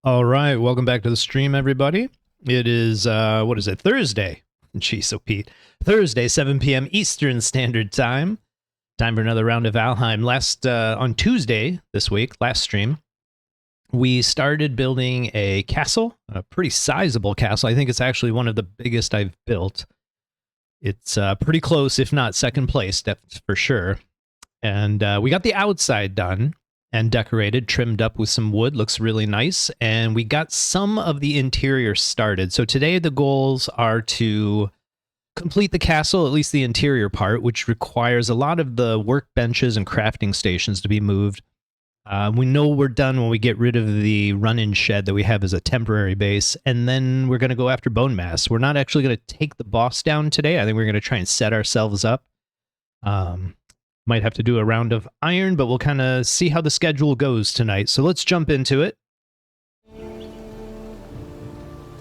All right, welcome back to the stream, everybody. It is, what is it, Thursday? Jeez, so Pete. Thursday, 7 p.m. Eastern Standard Time. Time for another round of Valheim. On Tuesday this week, last stream, we started building a castle, a pretty sizable castle. I think it's actually one of the biggest I've built. It's pretty close, if not second place, that's for sure. And we got the outside done and decorated, trimmed up with some wood. Looks really nice. And we got some of the interior started. So today the goals are to complete the castle, at least the interior part, which requires a lot of the workbenches and crafting stations to be moved. We know we're done when we get rid of the run-in shed that we have as a temporary base, and then we're going to go after Bonemass. We're not actually going to take the boss down today. I think we're going to try and set ourselves up. Might have to do a round of iron, but we'll kind of see how the schedule goes tonight. So let's jump into it.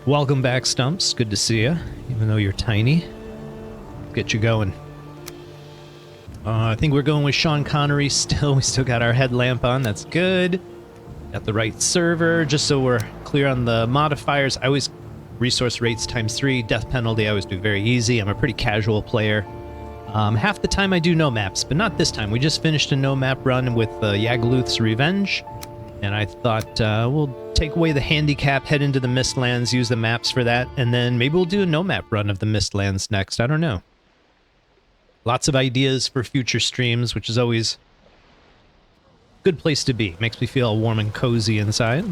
Welcome back, Stumps. Good to see you, even though you're tiny. Get you going. I think we're going with Sean Connery still. We still got our headlamp on. That's good. Got the right server, just so we're clear on the modifiers. I always resource rates ×3, death penalty I always do very easy. I'm a pretty casual player. Half the time I do no maps, but not this time. We just finished a no map run with Yagluth's Revenge, and I thought we'll take away the handicap, head into the Mistlands, use the maps for that, and then maybe we'll do a no map run of the Mistlands next. I don't know. Lots of ideas for future streams, which is always a good place to be. Makes me feel warm and cozy inside.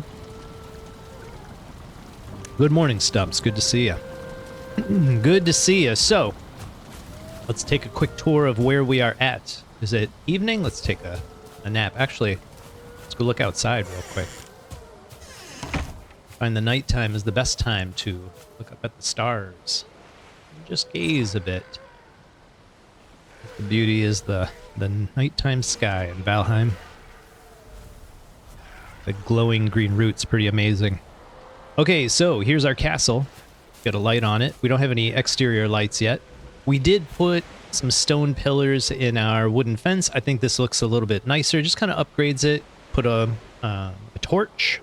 Good morning, Stumps. Good to see you. Good to see you. So, let's take a quick tour of where we are at. Is it evening? Let's take a nap. Actually, let's go look outside real quick. Find the nighttime is the best time to look up at the stars. Just gaze a bit. The beauty is the nighttime sky in Valheim. The glowing green root's pretty amazing. Okay, so here's our castle. Got a light on it. We don't have any exterior lights yet. We did put some stone pillars in our wooden fence. I think this looks a little bit nicer. Just kind of upgrades it. Put a torch,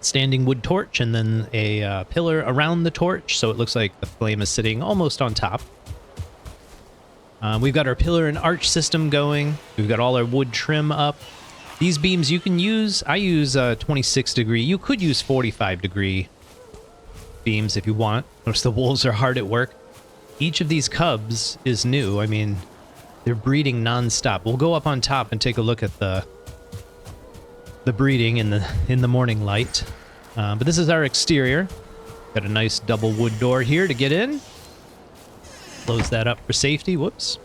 standing wood torch, and then a pillar around the torch, so it looks like the flame is sitting almost on top. We've got our pillar and arch system going. We've got all our wood trim up. These beams you can use. I use 26 degree. You could use 45 degree beams if you want. Notice the wolves are hard at work. Each of these cubs is new. I mean, they're breeding non-stop. We'll go up on top and take a look at the breeding in the morning light. But this is our exterior. Got a nice double wood door here to get in. Close that up for safety. Whoops.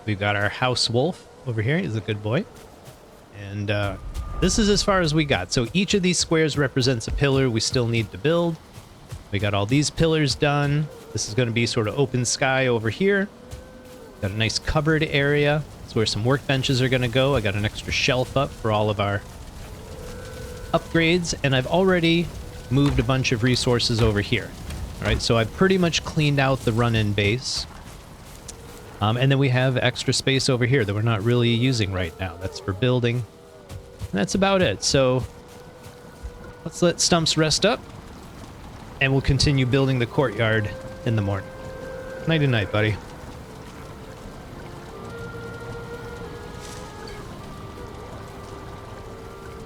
We've got our house wolf over here. He's a good boy. And this is as far as we got. So each of these squares represents a pillar we still need to build. We got all these pillars done. This is going to be sort of open sky over here. Got a nice covered area. That's where some workbenches are going to go. I got an extra shelf up for all of our upgrades. And I've already moved a bunch of resources over here. All right, so I've pretty much cleaned out the run-in base. And then we have extra space over here that we're not really using right now. That's for building. And that's about it. So let's let Stumps rest up. And we'll continue building the courtyard in the morning. Night-night, buddy.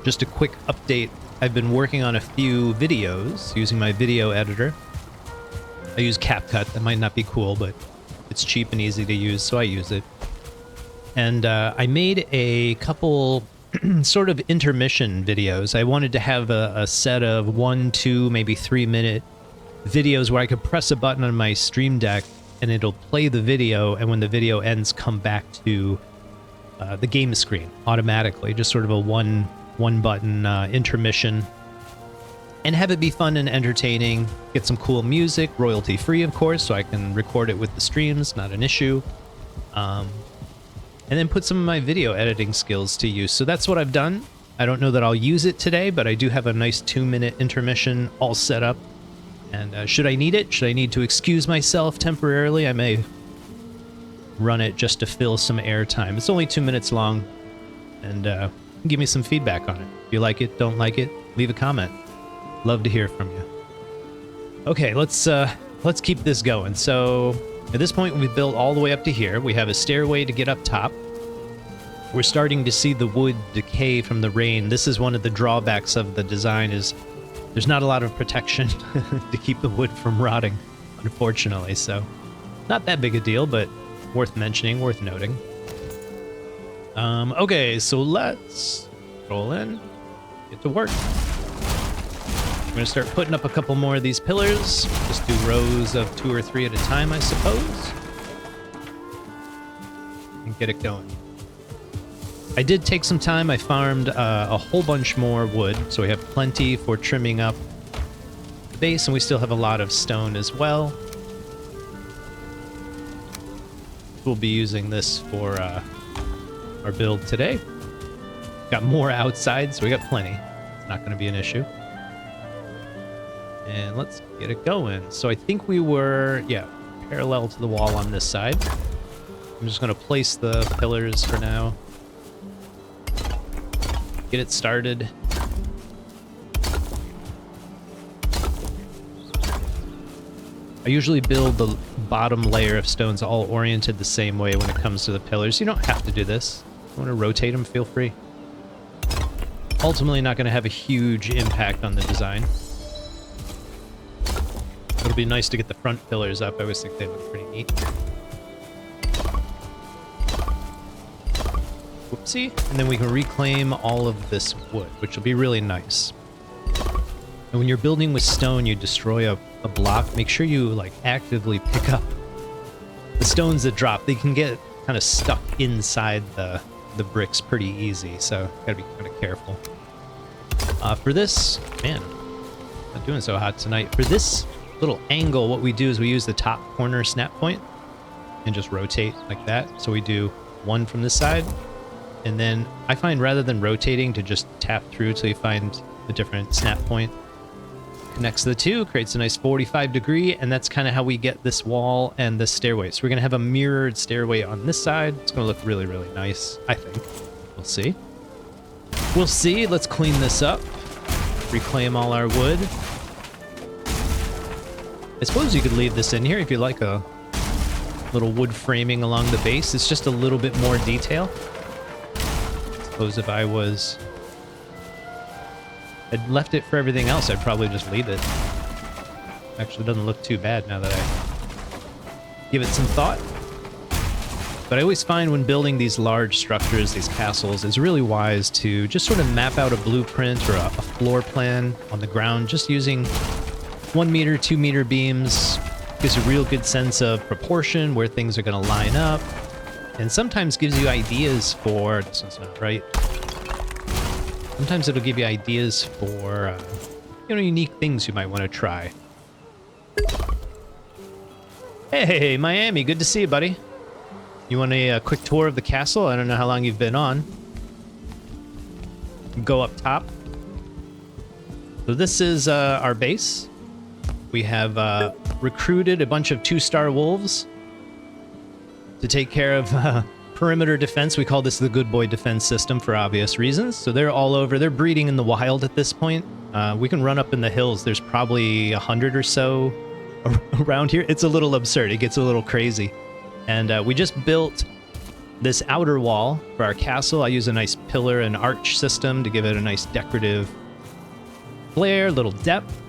Just a quick update. I've been working on a few videos using my video editor. I use CapCut. That might not be cool, but it's cheap and easy to use, so I use it. And I made a couple sort of intermission videos. I wanted to have a set of 1, 2, maybe 3-minute videos where I could press a button on my Stream Deck and it'll play the video, and when the video ends, come back to the game screen automatically. Just sort of a one button intermission. And have it be fun and entertaining. Get some cool music, royalty free, of course, so I can record it with the streams, not an issue. And then put some of my video editing skills to use. So that's what I've done. I don't know that I'll use it today, but I do have a nice 2-minute intermission all set up. And should I need it, should I need to excuse myself temporarily, I may run it just to fill some airtime. It's only 2 minutes long, and Give me some feedback on it. If you like it, don't like it, leave a comment. Love to hear from you. Okay, let's keep this going. So at this point, we've built all the way up to here. We have a stairway to get up top. We're starting to see the wood decay from the rain. This is one of the drawbacks of the design, is there's not a lot of protection to keep the wood from rotting, unfortunately. So not that big a deal, but worth mentioning, worth noting. Okay, so let's roll in, get to work. I'm going to start putting up a couple more of these pillars. Just do rows of 2 or 3 at a time, I suppose. And get it going. I did take some time. I farmed a whole bunch more wood, so we have plenty for trimming up the base, and we still have a lot of stone as well. We'll be using this for our build today. Got more outside, so we got plenty. It's not going to be an issue. And let's get it going. So I think we were, yeah, parallel to the wall on this side. I'm just going to place the pillars for now. Get it started. I usually build the bottom layer of stones all oriented the same way when it comes to the pillars. You don't have to do this. If you want to rotate them, feel free. Ultimately not going to have a huge impact on the design. It'll be nice to get the front pillars up. I always think they look pretty neat. Whoopsie. And then we can reclaim all of this wood, which will be really nice. And when you're building with stone, you destroy a block. Make sure you like actively pick up the stones that drop. They can get kind of stuck inside the bricks pretty easy, so gotta be kind of careful. For this, man, not doing so hot tonight. For this little angle, what we do is we use the top corner snap point and just rotate like that. So we do one from this side, and then I find rather than rotating, to just tap through till you find a different snap point. Connects the two, creates a nice 45-degree, and that's kind of how we get this wall and this stairway. So we're going to have a mirrored stairway on this side. It's going to look really, really nice, I think. We'll see. We'll see. Let's clean this up. Reclaim all our wood. I suppose you could leave this in here if you like a little wood framing along the base. It's just a little bit more detail. I suppose if I had left it for everything else, I'd probably just leave it. Actually, doesn't look too bad now that I give it some thought. But I always find when building these large structures, these castles, it's really wise to just sort of map out a blueprint or a floor plan on the ground, just using 1 meter, 2 meter beams. Gives a real good sense of proportion, where things are going to line up, and sometimes gives you ideas for, this one's not right. Sometimes it'll give you ideas for, unique things you might want to try. Hey, Miami, good to see you, buddy. You want a quick tour of the castle? I don't know how long you've been on. Go up top. So this is our base. We have recruited a bunch of 2-star wolves to take care of perimeter defense. We call this the good boy defense system for obvious reasons. So they're all over. They're breeding in the wild at this point. We can run up in the hills. There's probably 100 or so around here. It's a little absurd. It gets a little crazy. And we just built this outer wall for our castle. I use a nice pillar and arch system to give it a nice decorative flair, little depth,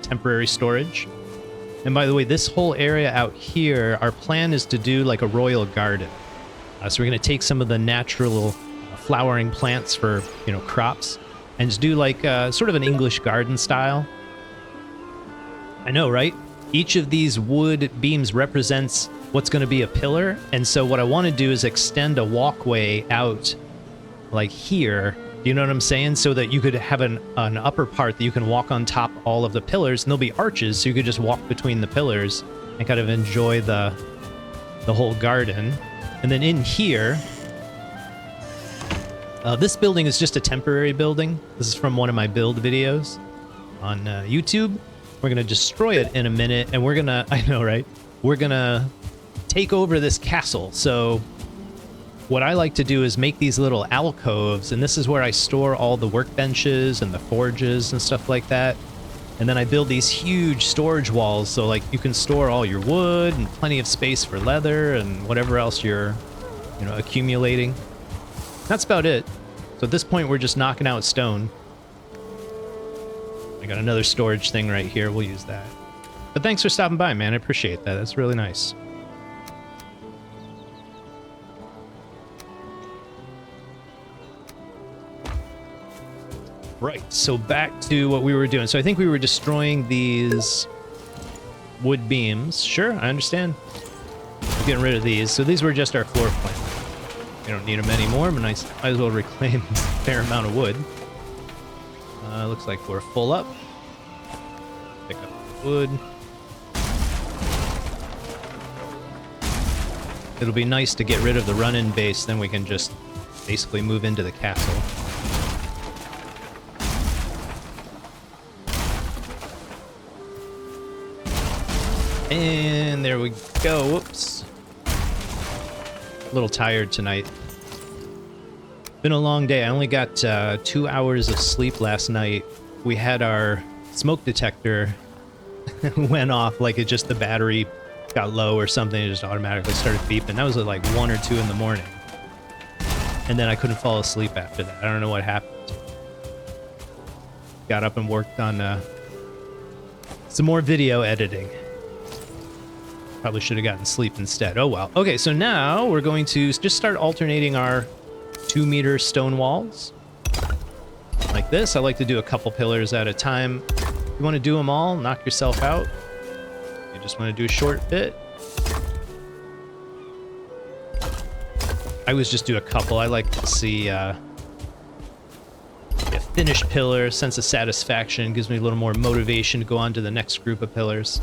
temporary storage. And by the way, this whole area out here, our plan is to do like a royal garden. So we're going to take some of the natural flowering plants for, crops, and just do like sort of an English garden style. I know, right? Each of these wood beams represents what's going to be a pillar. And so what I want to do is extend a walkway out like here. Do you know what I'm saying? So that you could have an upper part that you can walk on top all of the pillars, and there'll be arches, so you could just walk between the pillars and kind of enjoy the whole garden. And then in here, this building is just a temporary building. This is from one of my build videos on YouTube. We're going to destroy it in a minute, and we're going to, I know, right? We're going to take over this castle. So what I like to do is make these little alcoves, and this is where I store all the workbenches and the forges and stuff like that. And then I build these huge storage walls, so like you can store all your wood and plenty of space for leather and whatever else you're, you know, accumulating. That's about it. So at this point, we're just knocking out stone. I got another storage thing right here. We'll use that. But thanks for stopping by, man. I appreciate that. That's really nice. Right, so back to what we were doing. So I think we were destroying these wood beams. Sure, I understand. We're getting rid of these. So these were just our floor plan. We don't need them anymore, but I might as well reclaim a fair amount of wood. Looks like we're full up. Pick up the wood. It'll be nice to get rid of the run-in base, then we can just basically move into the castle. And there we go. Whoops. A little tired tonight. Been a long day. I only got 2 hours of sleep last night. We had our smoke detector went off, like it just the battery got low or something. It just automatically started beeping. That was at like 1 or 2 in the morning. And then I couldn't fall asleep after that. I don't know what happened. Got up and worked on some more video editing. Probably should have gotten sleep instead. Oh well. Okay, so now we're going to just start alternating our 2-meter stone walls. Like this. I like to do a couple pillars at a time. If you want to do them all, knock yourself out. You just want to do a short bit. I always just do a couple. I like to see a finished pillar, sense of satisfaction, gives me a little more motivation to go on to the next group of pillars.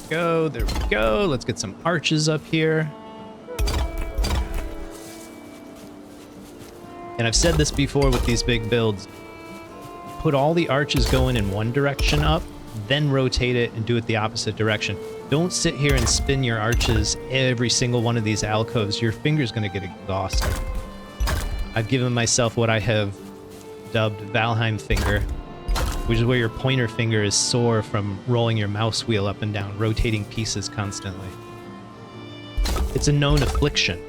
Go, there we go. Let's get some arches up here. And I've said this before with these big builds. Put all the arches going in one direction up, then rotate it and do it the opposite direction. Don't sit here and spin your arches every single one of these alcoves. Your finger's going to get exhausted. I've given myself what I have dubbed Valheim finger, which is where your pointer finger is sore from rolling your mouse wheel up and down, rotating pieces constantly. It's a known affliction.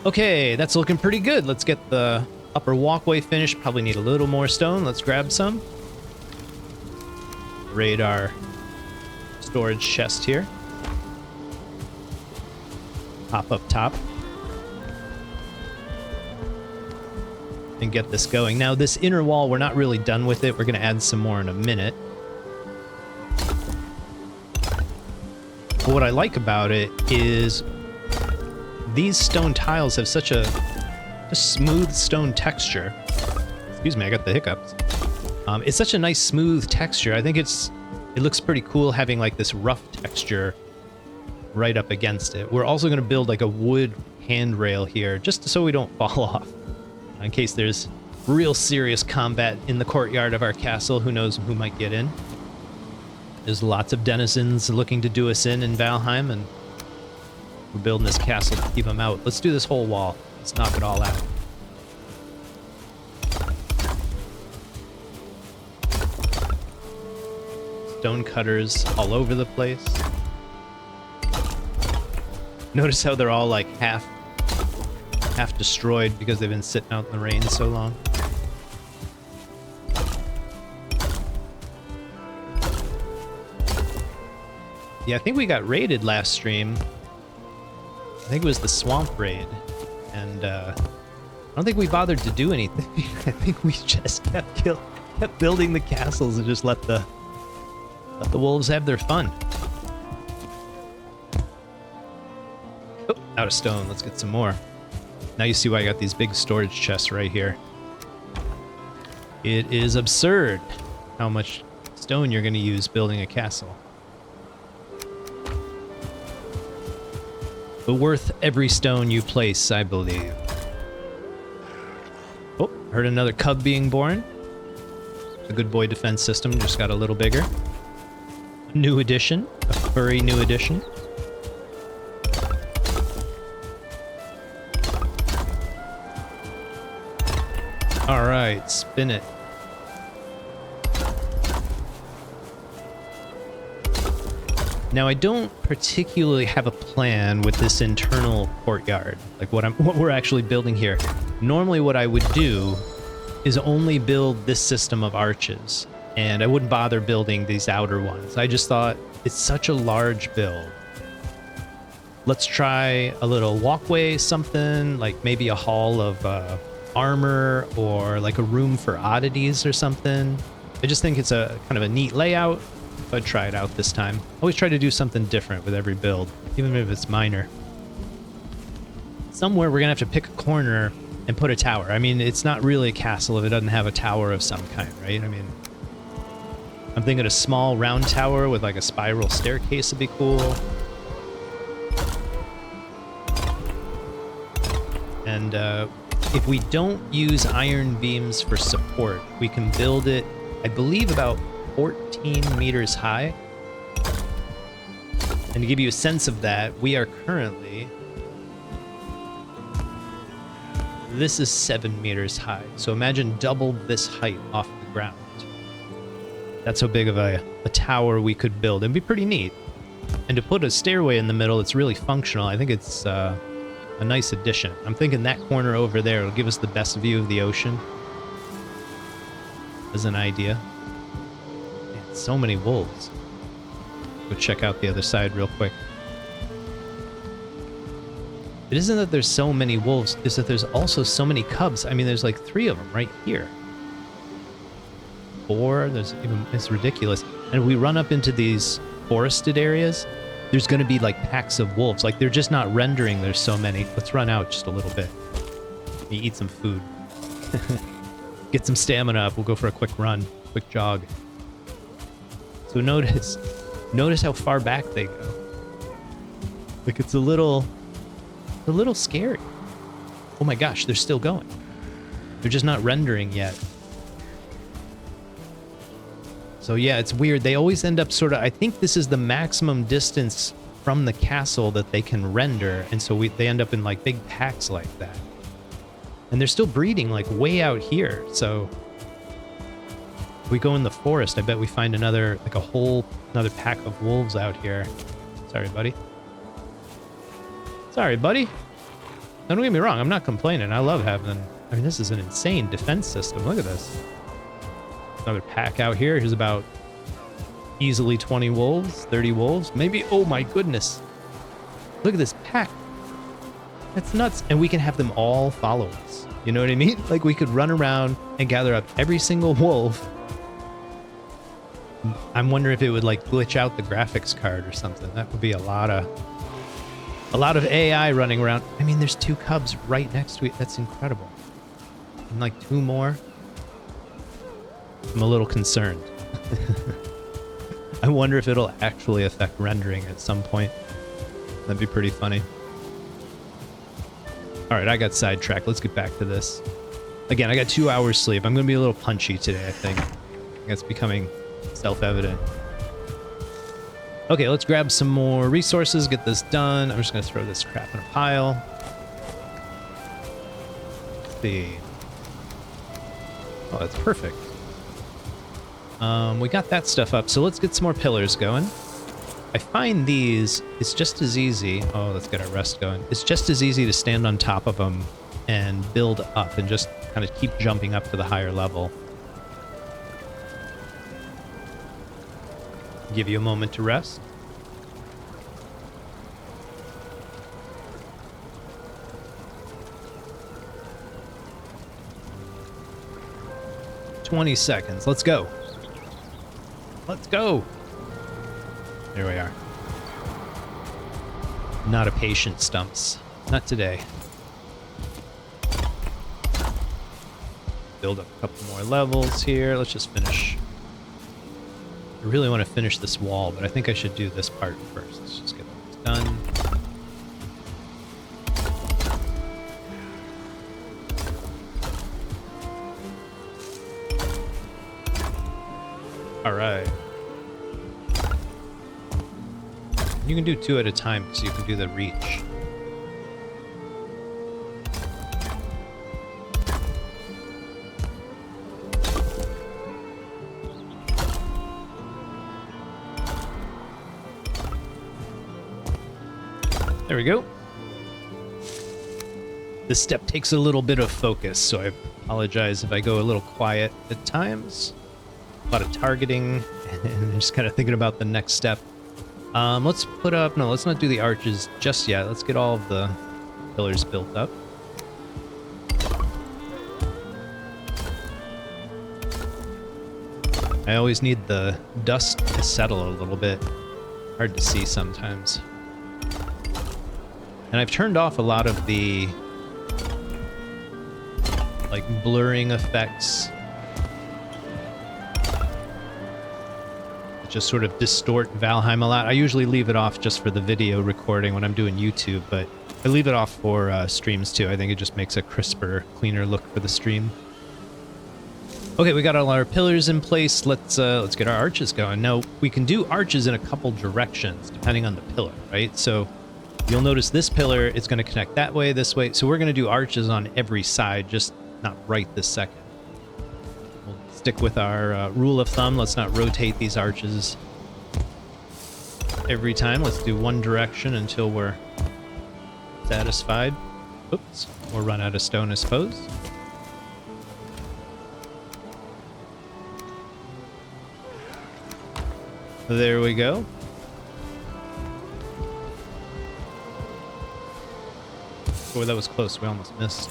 Okay, that's looking pretty good. Let's get the upper walkway finished. Probably need a little more stone. Let's grab some. Raid our storage chest here. Hop up top. And get this going. Now, this inner wall, we're not really done with it. We're going to add some more in a minute. But what I like about it is these stone tiles have such a smooth stone texture. Excuse me, I got the hiccups. It's such a nice smooth texture. I think it looks pretty cool having like this rough texture right up against it. We're also going to build like a wood handrail here just so we don't fall off. In case there's real serious combat in the courtyard of our castle, who knows who might get in. There's lots of denizens looking to do us in Valheim, and we're building this castle to keep them out. Let's do this whole wall. Let's knock it all out. Stone cutters all over the place. Notice how they're all like half destroyed because they've been sitting out in the rain so long. Yeah, I think we got raided last stream. I think it was the swamp raid, and I don't think we bothered to do anything. I think we just kept building the castles and just let the wolves have their fun. Oh, out of stone. Let's get some more. Now you see why I got these big storage chests right here. It is absurd how much stone you're going to use building a castle. But worth every stone you place, I believe. Oh, heard another cub being born. The good boy defense system just got a little bigger. New addition. A furry new addition. Alright, spin it. Now, I don't particularly have a plan with this internal courtyard, like what we're actually building here. Normally what I would do is only build this system of arches, and I wouldn't bother building these outer ones. I just thought it's such a large build. Let's try a little walkway, something like maybe a hall of armor, or like a room for oddities or something. I just think it's a kind of a neat layout. I'd try it out this time. Always try to do something different with every build, even if it's minor. Somewhere we're gonna have to pick a corner and put a tower. I mean, it's not really a castle if it doesn't have a tower of some kind, right? I mean, I'm thinking a small round tower with like a spiral staircase would be cool. And if we don't use iron beams for support, we can build it, I believe, about 14 meters high. And to give you a sense of that, we are currently... This is 7 meters high. So imagine double this height off the ground. That's how big of a tower we could build. It'd be pretty neat. And to put a stairway in the middle, it's really functional. I think it's a nice addition. I'm thinking that corner over there will give us the best view of the ocean. As an idea. Man, so many wolves. Go check out the other side real quick. It isn't that there's so many wolves, it's that there's also so many cubs. I mean, there's like 3 of them right here. 4, there's even, it's ridiculous. And if we run up into these forested areas, there's gonna be like packs of wolves. Like they're just not rendering, there's so many. Let's run out just a little bit. Let me eat some food. Get some stamina up, we'll go for a quick run, quick jog. So notice how far back they go. Like it's a little scary. Oh my gosh, they're still going. They're just not rendering yet. So yeah, it's weird. They always end up sort of, I think this is the maximum distance from the castle that they can render, and so they end up in like big packs like that. And they're still breeding like way out here, so if we go in the forest, I bet we find another pack of wolves out here. Sorry, buddy. Sorry, buddy. Now, don't get me wrong, I'm not complaining. I love having... I mean, this is an insane defense system. Look at this. Another pack out here. Here's about easily 20 wolves, 30 wolves. Maybe... Oh, my goodness. Look at this pack. That's nuts. And we can have them all follow us. You know what I mean? Like, we could run around and gather up every single wolf. I'm wondering if it would, like, glitch out the graphics card or something. That would be a lot of AI running around. I mean, there's 2 cubs right next to it. That's incredible. And like 2 more. I'm a little concerned. I wonder if it'll actually affect rendering at some point. That'd be pretty funny. All right, I got sidetracked. Let's get back to this. Again, I got 2 hours sleep. I'm going to be a little punchy today, I think. It's becoming self-evident. Okay, let's grab some more resources, get this done. I'm just going to throw this crap in a pile. Let's see. Oh, that's perfect. We got that stuff up, so let's get some more pillars going. I find these, it's just as easy. Oh, let's get our rest going. It's just as easy to stand on top of them and build up and just kind of keep jumping up to the higher level. Give you a moment to rest. "20 seconds. Let's go. Let's go." Here we are. Not a patient, Stumps. Not today. Build up a couple more levels here. Let's just finish. I really want to finish this wall, but I think I should do this part first. Let's just get this done. All right. You can do 2 at a time because you can do the reach. There we go. This step takes a little bit of focus, so I apologize if I go a little quiet at times. A lot of targeting and just kind of thinking about the next step. Let's put up... No, let's not do the arches just yet. Let's get all of the pillars built up. I always need the dust to settle a little bit. Hard to see sometimes. And I've turned off a lot of the like blurring effects. Just sort of distort Valheim a lot. I usually leave it off just for the video recording when I'm doing YouTube, but I leave it off for streams too. I think it just makes a crisper, cleaner look for the stream. Okay, we got all our pillars in place. Let's get our arches going. Now, we can do arches in a couple directions depending on the pillar, right? So you'll notice this pillar, it's going to connect that way, this way. So we're going to do arches on every side, just not right this second. We'll stick with our rule of thumb. Let's not rotate these arches every time. Let's do one direction until we're satisfied. Oops, we'll run out of stone, I suppose. There we go. Oh, that was close. We almost missed.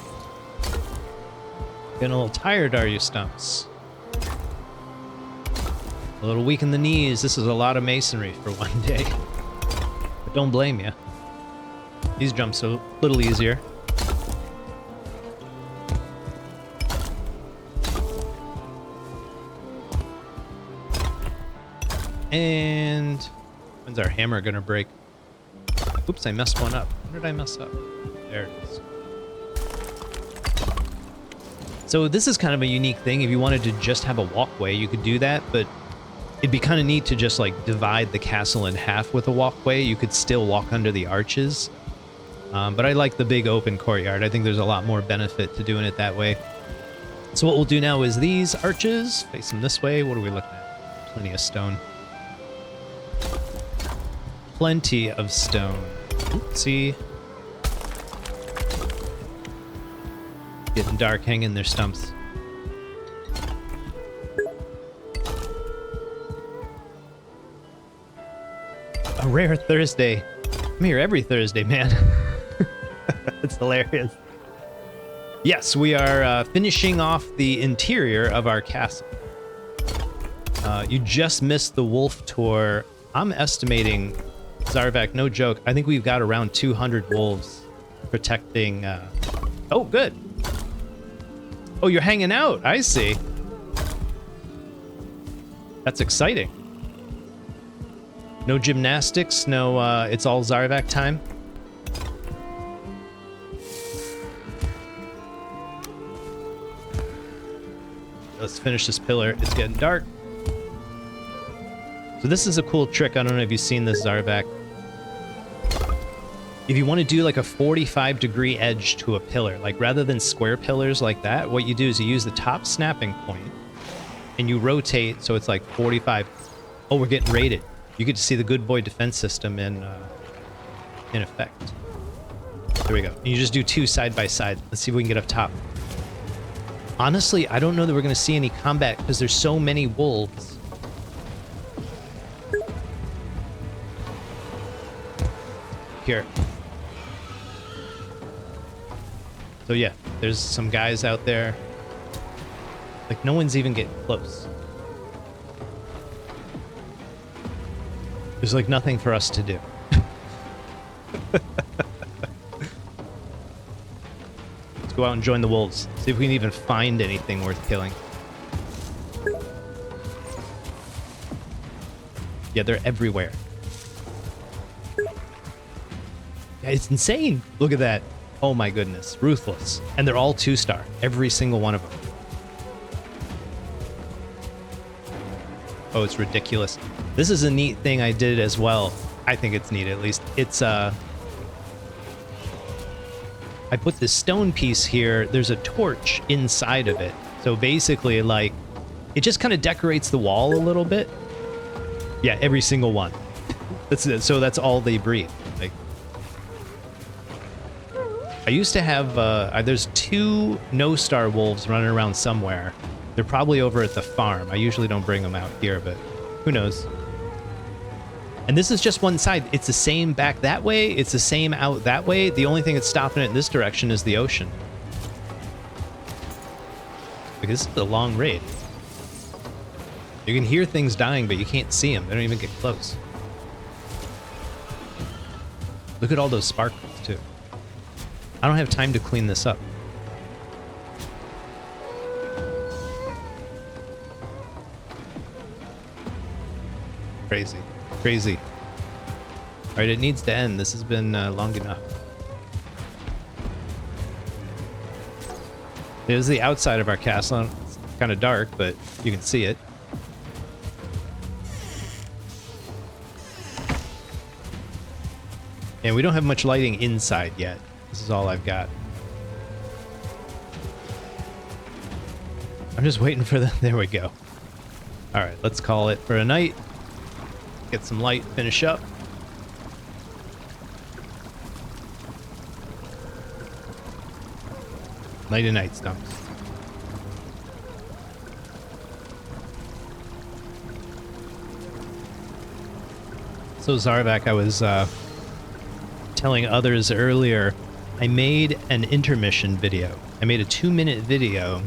Getting a little tired, are you, Stumps? A little weak in the knees. This is a lot of masonry for one day. But don't blame you. These jumps are a little easier. And when's our hammer gonna break? Oops, I messed one up. When did I mess up? There it is. So this is kind of a unique thing. If you wanted to just have a walkway, you could do that, but it'd be kind of neat to just like divide the castle in half with a walkway. You could still walk under the arches. But I like the big open courtyard. I think there's a lot more benefit to doing it that way. So what we'll do now is these arches, face them this way. What are we looking at? Plenty of stone. Plenty of stone. Oopsie. Getting dark, hang in there, Stumps. A rare Thursday. I'm here every Thursday, man. That's hilarious. Yes, we are finishing off the interior of our castle. You just missed the wolf tour. I'm estimating, Zarvak, no joke, I think we've got around 200 wolves protecting... Oh, good. Oh, you're hanging out. I see. That's exciting. No gymnastics, no, it's all Zarvak time. Let's finish this pillar. It's getting dark. So this is a cool trick. I don't know if you've seen this, Zarvak. If you want to do like a 45-degree edge to a pillar, like rather than square pillars like that, what you do is you use the top snapping point and you rotate so it's like 45. Oh, we're getting raided. You get to see the good boy defense system in effect. There we go. And you just do 2 side by side. Let's see if we can get up top. Honestly, I don't know that we're going to see any combat because there's so many wolves. Here. So yeah, there's some guys out there. Like, no one's even getting close. There's like nothing for us to do. Let's go out and join the wolves. See if we can even find anything worth killing. Yeah, they're everywhere. Yeah, it's insane. Look at that. Oh my goodness. Ruthless. And they're all 2-star. Every single one of them. Oh, it's ridiculous. This is a neat thing I did as well. I think it's neat, at least. It's, I put this stone piece here. There's a torch inside of it. So basically, like, it just kind of decorates the wall a little bit. Yeah, every single one. That's it. So that's all they breed. Like, I used to have, there's 2 no-star wolves running around somewhere. They're probably over at the farm. I usually don't bring them out here, but who knows? And this is just one side. It's the same back that way. It's the same out that way. The only thing that's stopping it in this direction is the ocean. Because this is a long raid. You can hear things dying, but you can't see them. They don't even get close. Look at all those sparkles, too. I don't have time to clean this up. Crazy. Crazy. All right, it needs to end. This has been long enough. There's the outside of our castle. It's kind of dark, but you can see it. And we don't have much lighting inside yet. This is all I've got. I'm just waiting for the... There we go. All right, let's call it for a night. Get some light, finish up. Nighty night, Stumps. So Zarvak, I was telling others earlier, I made an intermission video. I made a 2-minute video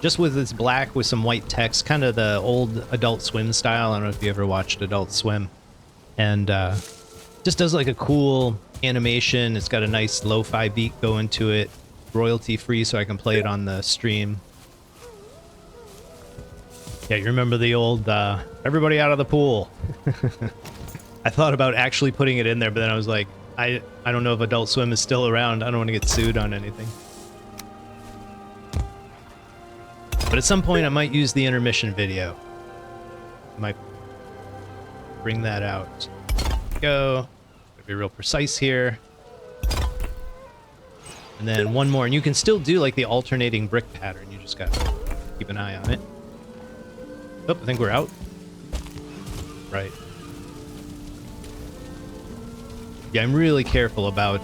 just with this black with some white text, kind of the old Adult Swim style. I don't know if you ever watched Adult Swim. And just does like a cool animation. It's got a nice lo-fi beat going to it, royalty free, so I can play it on the stream. Yeah, you remember the old everybody out of the pool. I thought about actually putting it in there, but then I was like, I don't know if Adult Swim is still around. I don't want to get sued on anything. But at some point, I might use the intermission video. I might bring that out. Go. Gotta be real precise here. And then one more. And you can still do like the alternating brick pattern. You just gotta keep an eye on it. Oh, I think we're out. Right. Yeah, I'm really careful about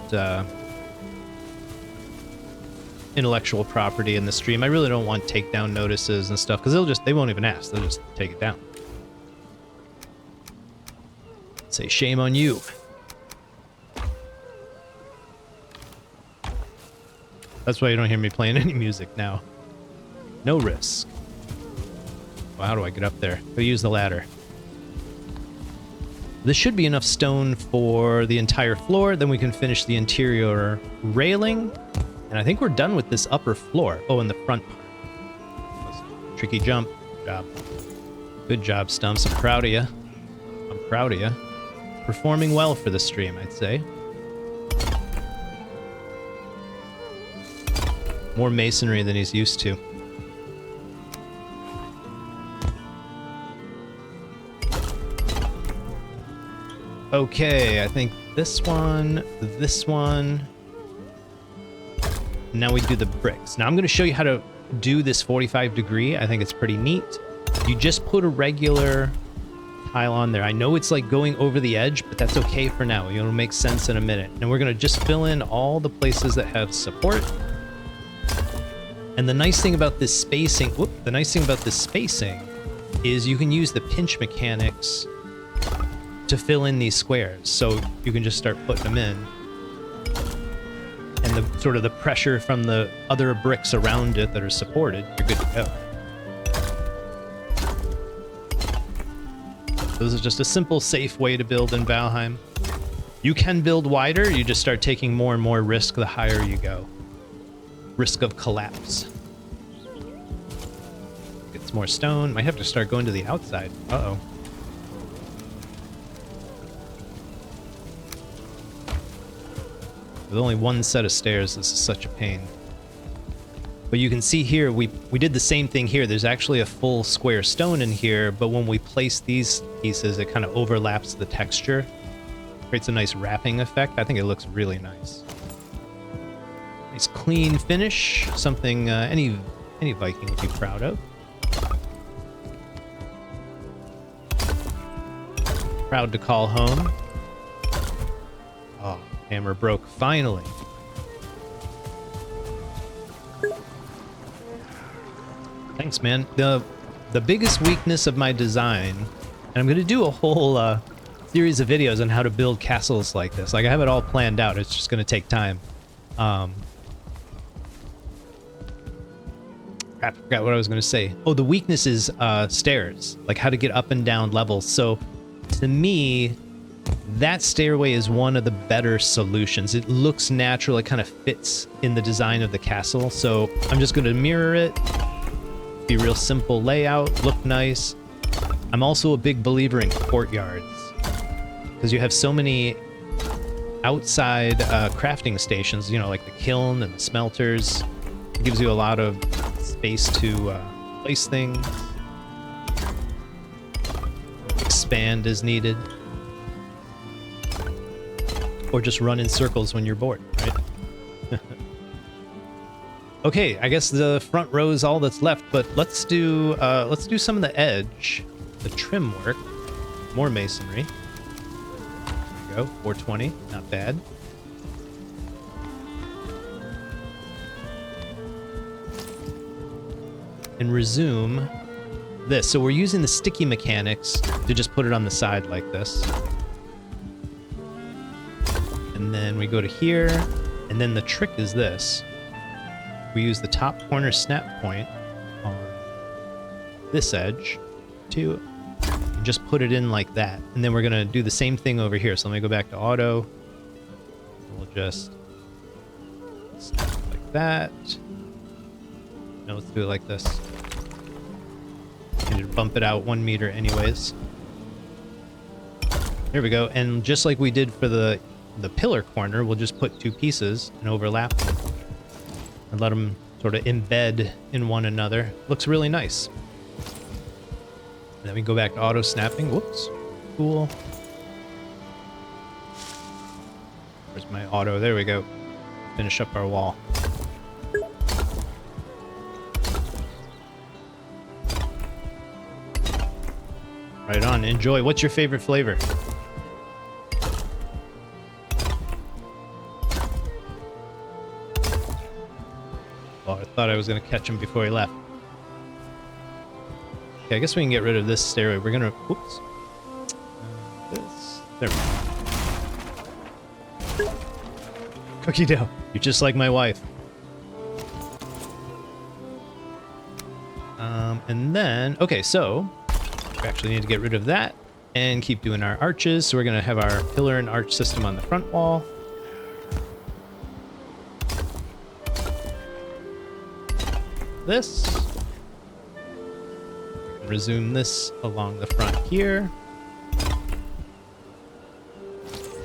intellectual property in the stream. I really don't want takedown notices and stuff, because they won't even ask. They'll just take it down. Say shame on you. That's why you don't hear me playing any music now. No risk. Well, how do I get up there? I'll use the ladder. This should be enough stone for the entire floor. Then we can finish the interior railing. And I think we're done with this upper floor. Oh, and the front part. Tricky jump. Good job. Good job, Stumps. I'm proud of you. I'm proud of you. Performing well for the stream, I'd say. More masonry than he's used to. Okay, I think this one, now we do the bricks. Now I'm going to show you how to do this 45 degree. I think it's pretty neat. You just put a regular tile on there. I know it's like going over the edge, but that's okay for now. It'll make sense in a minute. And we're going to just fill in all the places that have support. And the nice thing about this spacing, is you can use the pinch mechanics to fill in these squares. So you can just start putting them in. And the sort of the pressure from the other bricks around it that are supported, you're good to go. So this is just a simple, safe way to build in Valheim. You can build wider, you just start taking more and more risk the higher you go. Risk of collapse. Get some more stone. Might have to start going to the outside. Uh-oh. With only one set of stairs, this is such a pain. But you can see here, we did the same thing here. There's actually a full square stone in here, but when we place these pieces, it kind of overlaps the texture. Creates a nice wrapping effect. I think it looks really nice. Nice clean finish, something any Viking would be proud of. Proud to call home. Oh, hammer broke finally. Thanks, man. The biggest weakness of my design, and I'm gonna do a whole series of videos on how to build castles like this. Like, I have it all planned out. It's just gonna take time. Crap, I forgot what I was gonna say. Oh, the weakness is stairs, like how to get up and down levels. So to me, that stairway is one of the better solutions. It looks natural. It kind of fits in the design of the castle. So I'm just gonna mirror it. Be real simple layout, look nice. I'm also a big believer in courtyards because you have so many outside crafting stations, you know, like the kiln and the smelters. It gives you a lot of space to place things, expand as needed, or just run in circles when you're bored, right? Okay, I guess the front row is all that's left, but let's do some of the edge, the trim work, more masonry. There we go, 420, not bad. And resume this. So we're using the sticky mechanics to just put it on the side like this. And then we go to here, and then the trick is this. We use the top corner snap point on this edge to just put it in like that. And then we're going to do the same thing over here. So let me go back to auto. We'll just snap like that. No, let's do it like this. I need to bump it out 1 meter anyways. There we go. And just like we did for the pillar corner, we'll just put two pieces and overlap them. And let them sort of embed in one another. Looks really nice. And then we go back to auto snapping. Whoops. Cool. Where's my auto? There we go. Finish up our wall. Right on. Enjoy. What's your favorite flavor? I thought I was going to catch him before he left. Okay, I guess we can get rid of this stairway. We're going to... Oops. This. There we go. Cookie dough. You're just like my wife. And then... Okay, so... We actually need to get rid of that and keep doing our arches. So we're going to have our pillar and arch system on the front wall. This. Resume this along the front here.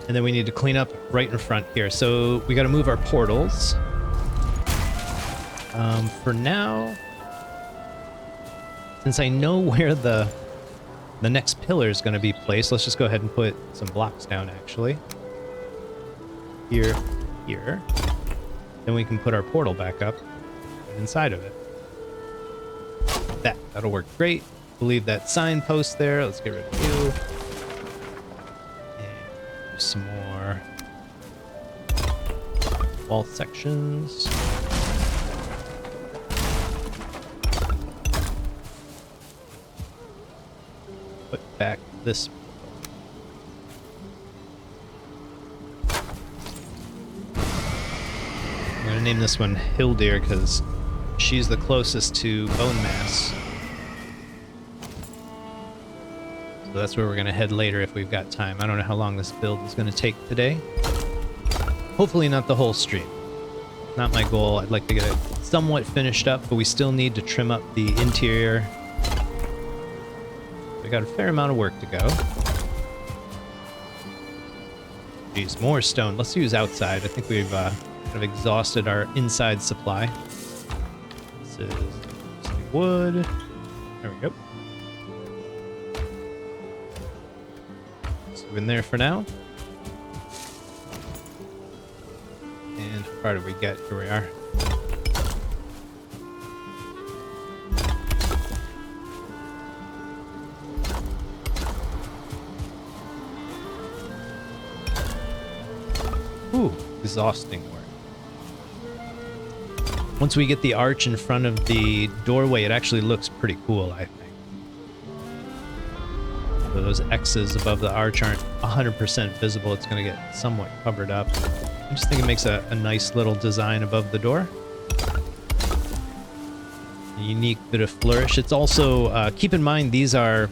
And then we need to clean up right in front here. So we got to move our portals. For now, since I know where the next pillar is going to be placed, let's just go ahead and put some blocks down actually. Here, here. Then we can put our portal back up inside of it. That'll work great. We'll leave that signpost there. Let's get rid of you. And some more wall sections. Put back this. I'm gonna name this one Hildir because she's the closest to Bonemass. So that's where we're going to head later if we've got time. I don't know how long this build is going to take today. Hopefully not the whole stream. Not my goal. I'd like to get it somewhat finished up, but we still need to trim up the interior. We got a fair amount of work to go. Geez, more stone. Let's use outside. I think we've kind of exhausted our inside supply. This is some wood. There we go. So in there for now. And how far do we get? Here we are. Ooh, exhausting work. Once we get the arch in front of the doorway, it actually looks pretty cool, I think. So those X's above the arch aren't 100% visible. It's going to get somewhat covered up. I just think it makes a nice little design above the door. A unique bit of flourish. It's also, keep in mind, these are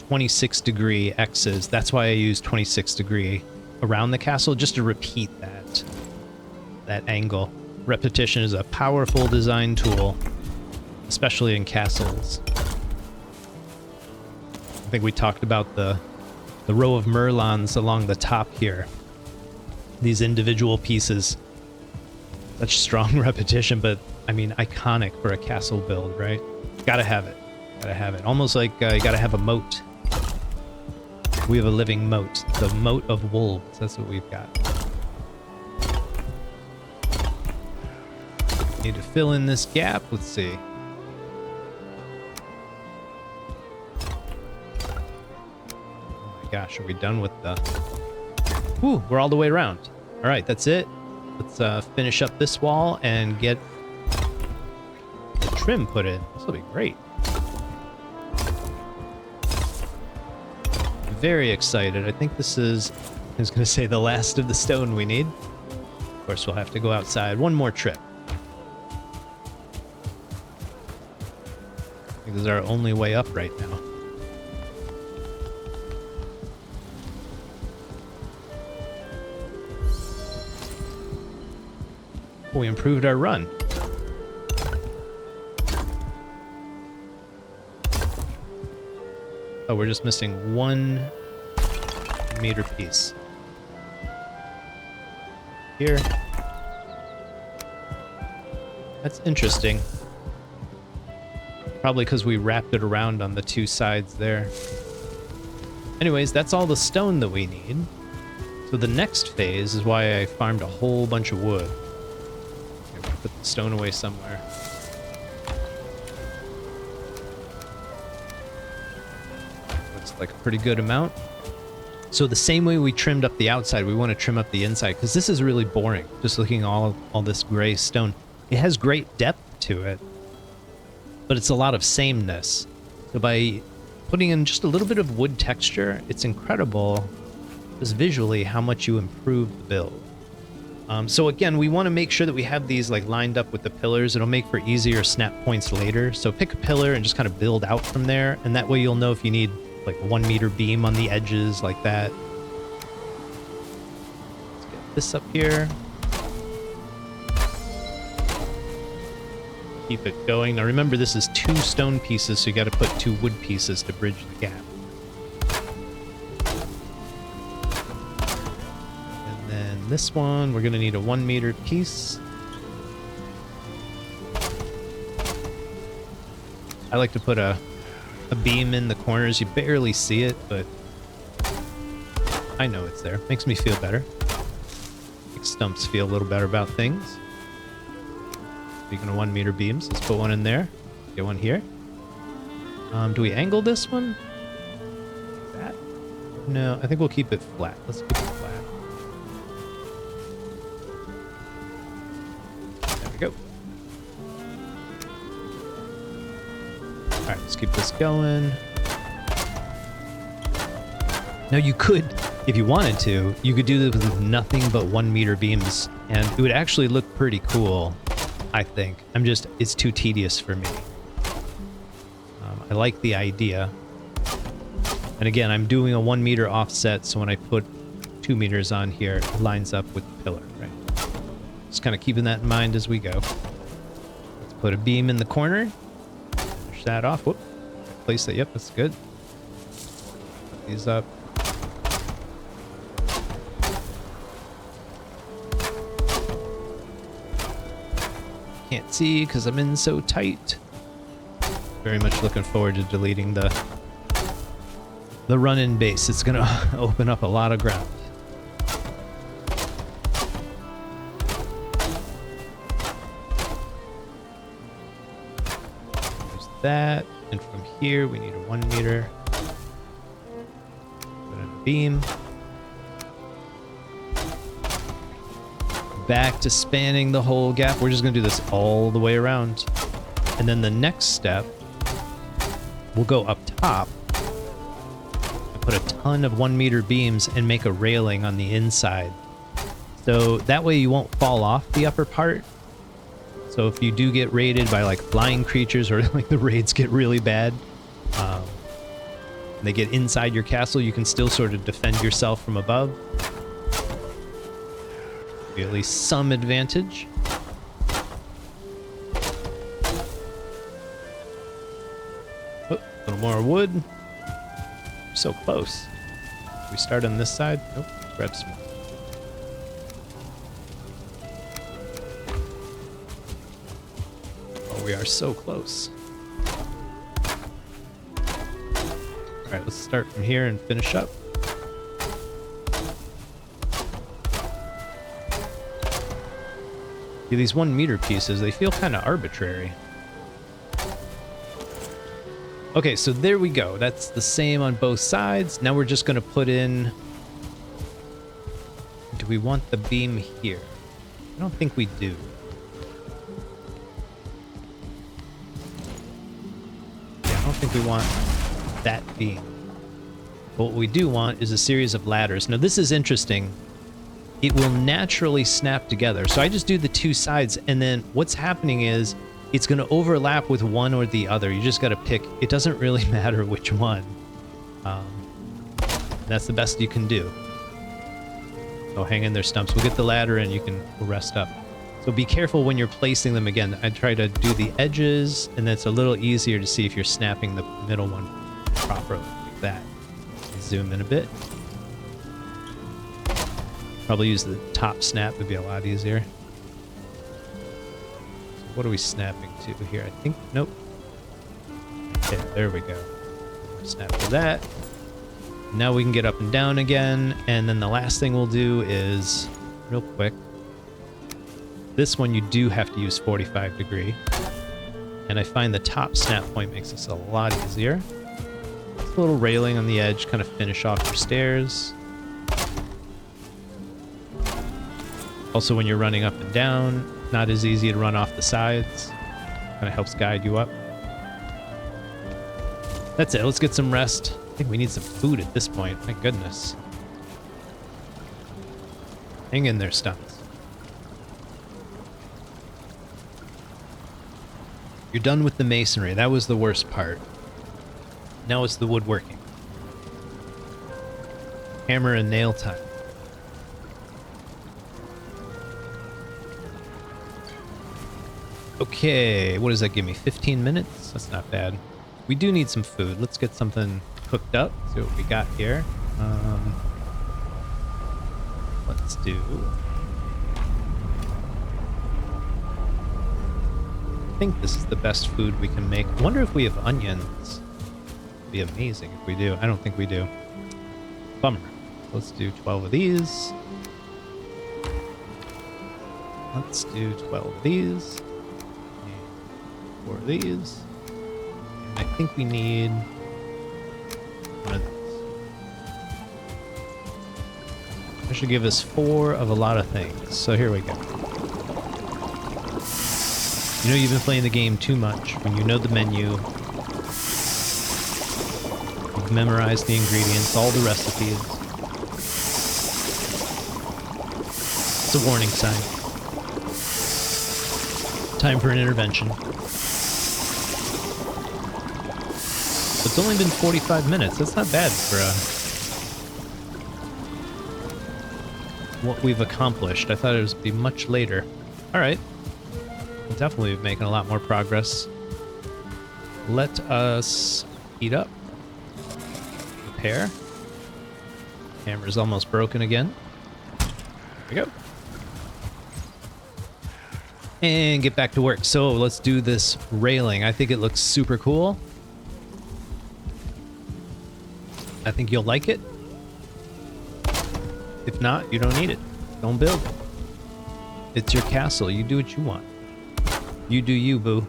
26-degree X's. That's why I use 26-degree around the castle, just to repeat that angle. Repetition is a powerful design tool, especially in castles. I think we talked about the row of merlons along the top here. These individual pieces, such strong repetition, but I mean iconic for a castle build, right? Gotta have it. Gotta have it. Almost like you gotta have a moat. We have a living moat. The moat of wolves. That's what we've got. Need to fill in this gap. Let's see. Oh my gosh, are we done with the... Ooh, we're all the way around. All right, that's it. Let's finish up this wall and get the trim put in. This will be great. Very excited. I think this is, I was going to say, the last of the stone we need. Of course, we'll have to go outside. One more trip. I think this is our only way up right now. Oh, we improved our run. Oh, we're just missing 1 meter piece. Here. That's interesting. Probably because we wrapped it around on the 2 sides there. Anyways, that's all the stone that we need. So the next phase is why I farmed a whole bunch of wood. Okay, put the stone away somewhere. Like a pretty good amount. So the same way we trimmed up the outside, we want to trim up the inside, because this is really boring, just looking at all this gray stone. It has great depth to it, but it's a lot of sameness. So by putting in just a little bit of wood texture, it's incredible just visually how much you improve the build. So again, we want to make sure that we have these like lined up with the pillars. It'll make for easier snap points later. So pick a pillar and just kind of build out from there, and that way you'll know if you need like 1 meter beam on the edges like that. Let's get this up here. Keep it going. Now remember, this is 2 stone pieces, so you got to put 2 wood pieces to bridge the gap. And then this one, we're going to need a 1 meter piece. I like to put a beam in the corners. You barely see it, but I know it's there. Makes me feel better. Makes Stumps feel a little better about things. Speaking of 1 meter beams, let's put one in there. Get one here. Do we angle this one? That? No, I think we'll keep it flat. Let's keep it flat. There we go. Alright, let's keep this going. Now you could, if you wanted to, you could do this with nothing but 1 meter beams, and it would actually look pretty cool, I think. It's too tedious for me. I like the idea. And again, I'm doing a 1 meter offset, so when I put 2 meters on here, it lines up with the pillar, right? Just kind of keeping that in mind as we go. Let's put a beam in the corner. That off. Whoop. Place that. Yep, that's good. Put these up. can't see because I'm in so tight. Very much looking forward to deleting the run-in base. It's gonna open up a lot of ground. There's that, and from here we need a 1 meter. Put in a beam. Back to spanning the whole gap. We're just gonna do this all the way around. And then the next step, we'll go up top and put a ton of 1 meter beams and make a railing on the inside. So that way you won't fall off the upper part. So if you do get raided by like flying creatures or like the raids get really bad, and they get inside your castle, you can still sort of defend yourself from above. Be at least some advantage. Oh, a little more wood. So close. We start on this side. Nope. Grab some. Oh, we are so close. All right, let's start from here and finish up. Yeah, these 1 meter pieces, they feel kind of arbitrary. Okay, so there we go. That's the same on both sides. Now we're just going to put in... Do we want the beam here? I don't think we do. Yeah, I don't think we want that beam. But what we do want is a series of ladders. Now this is interesting. It will naturally snap together. So I just do the 2 sides, and then what's happening is it's going to overlap with one or the other. You just got to pick. It doesn't really matter which one. That's the best you can do. So hang in there, Stumps. We'll get the ladder and we'll rest up. So be careful when you're placing them again. I try to do the edges, and then it's a little easier to see if you're snapping the middle one properly, like that. Zoom in a bit. Probably use the top snap, would be a lot easier. So what are we snapping to here? I think, nope. Okay, there we go. Snap to that. Now we can get up and down again, and then the last thing we'll do is, real quick, this one you do have to use 45 degree. And I find the top snap point makes this a lot easier. Just a little railing on the edge, kind of finish off your stairs. Also, when you're running up and down, not as easy to run off the sides. Kind of helps guide you up. That's it. Let's get some rest. I think we need some food at this point. My goodness. Hang in there, Stumps. You're done with the masonry. That was the worst part. Now it's the woodworking. Hammer and nail time. Okay, what does that give me? 15 minutes? That's not bad. We do need some food. Let's get something cooked up. See what we got here. Let's do... I think this is the best food we can make. I wonder if we have onions. It'd be amazing if we do. I don't think we do. Bummer. Let's do 12 of these. Let's do 12 of these. 4 of these. And I think we need one of these. That should give us 4 of a lot of things. So here we go. You know you've been playing the game too much when you know the menu. You've memorized the ingredients, all the recipes. It's a warning sign. Time for an intervention. It's only been 45 minutes. That's not bad for what we've accomplished. I thought it would be much later. All right. We'll definitely be making a lot more progress. Let us heat up. Repair. Hammer's almost broken again. There we go. And get back to work. So let's do this railing. I think it looks super cool. I think you'll like it. If not, you don't need it. Don't build it. It's your castle. You do what you want. You do you, boo.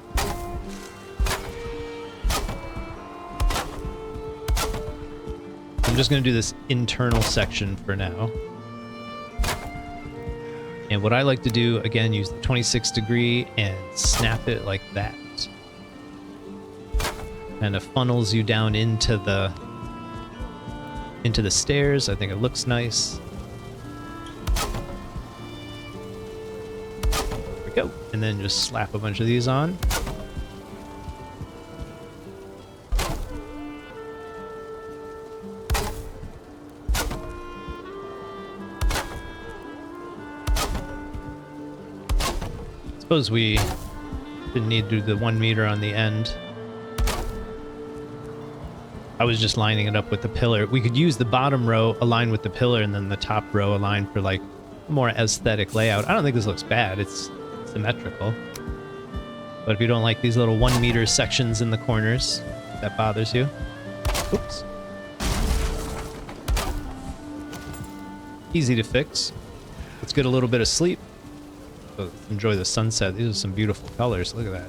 I'm just going to do this internal section for now. And what I like to do, again, use the 26 degree and snap it like that. Kind of funnels you down into the stairs. I think it looks nice. There we go. And then just slap a bunch of these on. Suppose we didn't need to do the 1 meter on the end. I was just lining it up with the pillar. We could use the bottom row aligned with the pillar and then the top row aligned for like a more aesthetic layout. I don't think this looks bad. It's symmetrical. But if you don't like these little 1 meter sections in the corners, if that bothers you. Oops. Easy to fix. Let's get a little bit of sleep. So enjoy the sunset. These are some beautiful colors. Look at that.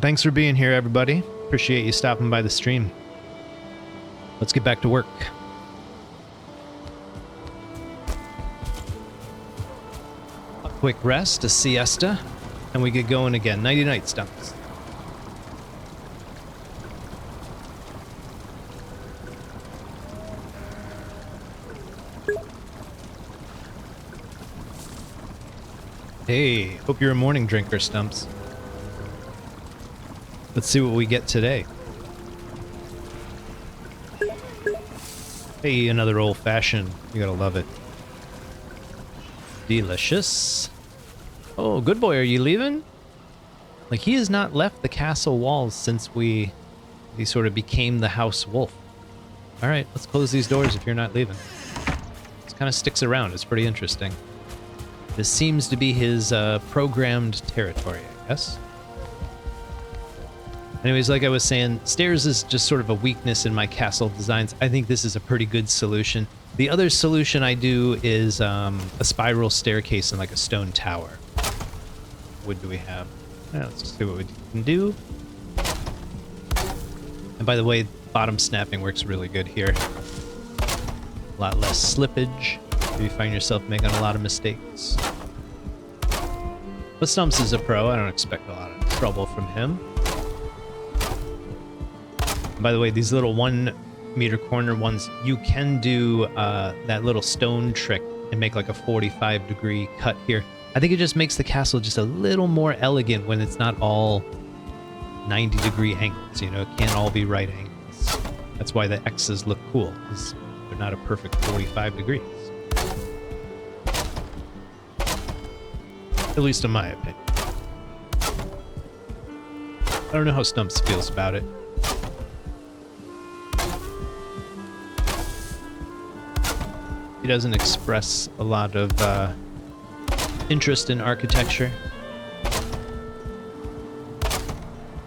Thanks for being here, everybody. Appreciate you stopping by the stream. Let's get back to work. A quick rest, a siesta, and we get going again. Nighty night, Stumps. Hey, hope you're a morning drinker, Stumps. Let's see what we get today. Hey, another old-fashioned. You gotta love it. Delicious. Oh, good boy, are you leaving? Like, he has not left the castle walls since he sort of became the house wolf. Alright, let's close these doors if you're not leaving. This kind of sticks around. It's pretty interesting. This seems to be his programmed territory, I guess. Anyways, like I was saying, stairs is just sort of a weakness in my castle designs. I think this is a pretty good solution. The other solution I do is a spiral staircase and like a stone tower. What do we have? Let's just see what we can do. And by the way, bottom snapping works really good here. A lot less slippage if you find yourself making a lot of mistakes. But Stumps is a pro. I don't expect a lot of trouble from him. By the way, these little 1 meter corner ones, you can do that little stone trick and make like a 45 degree cut here. I think it just makes the castle just a little more elegant when it's not all 90 degree angles, you know, it can't all be right angles. That's why the X's look cool, because they're not a perfect 45 degrees. At least in my opinion. I don't know how Stumps feels about it. He doesn't express a lot of interest in architecture.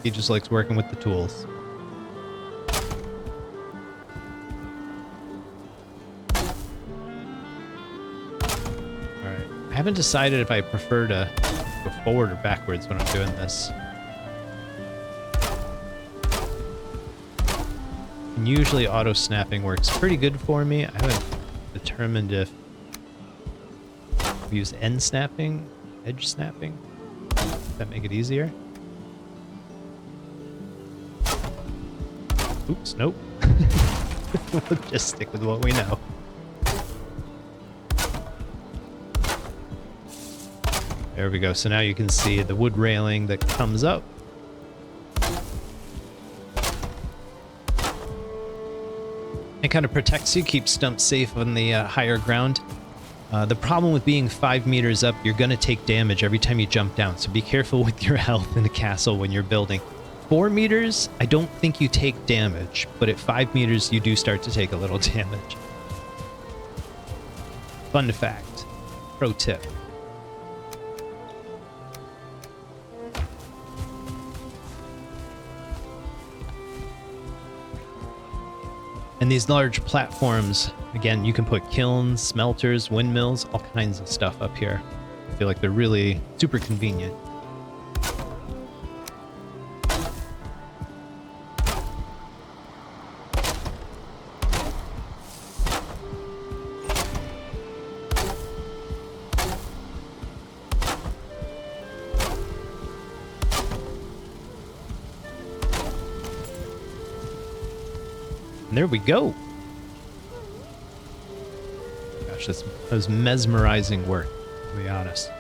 He just likes working with the tools. Alright. I haven't decided if I prefer to go forward or backwards when I'm doing this. And usually auto snapping works pretty good for me. I haven't determined if we use end snapping, edge snapping. Does that make it easier? Oops, nope. We'll just stick with what we know. There we go. So now you can see the wood railing that comes up. It kind of protects you, keeps Stumps safe on the higher ground. The problem with being 5 meters up, you're going to take damage every time you jump down, so be careful with your health in the castle when you're building. 4 meters, I don't think you take damage, but at 5 meters, you do start to take a little damage. Fun fact. Pro tip. And these large platforms, again, you can put kilns, smelters, windmills, all kinds of stuff up here. I feel like they're really super convenient. And there we go. Gosh, that was mesmerizing work, to be honest.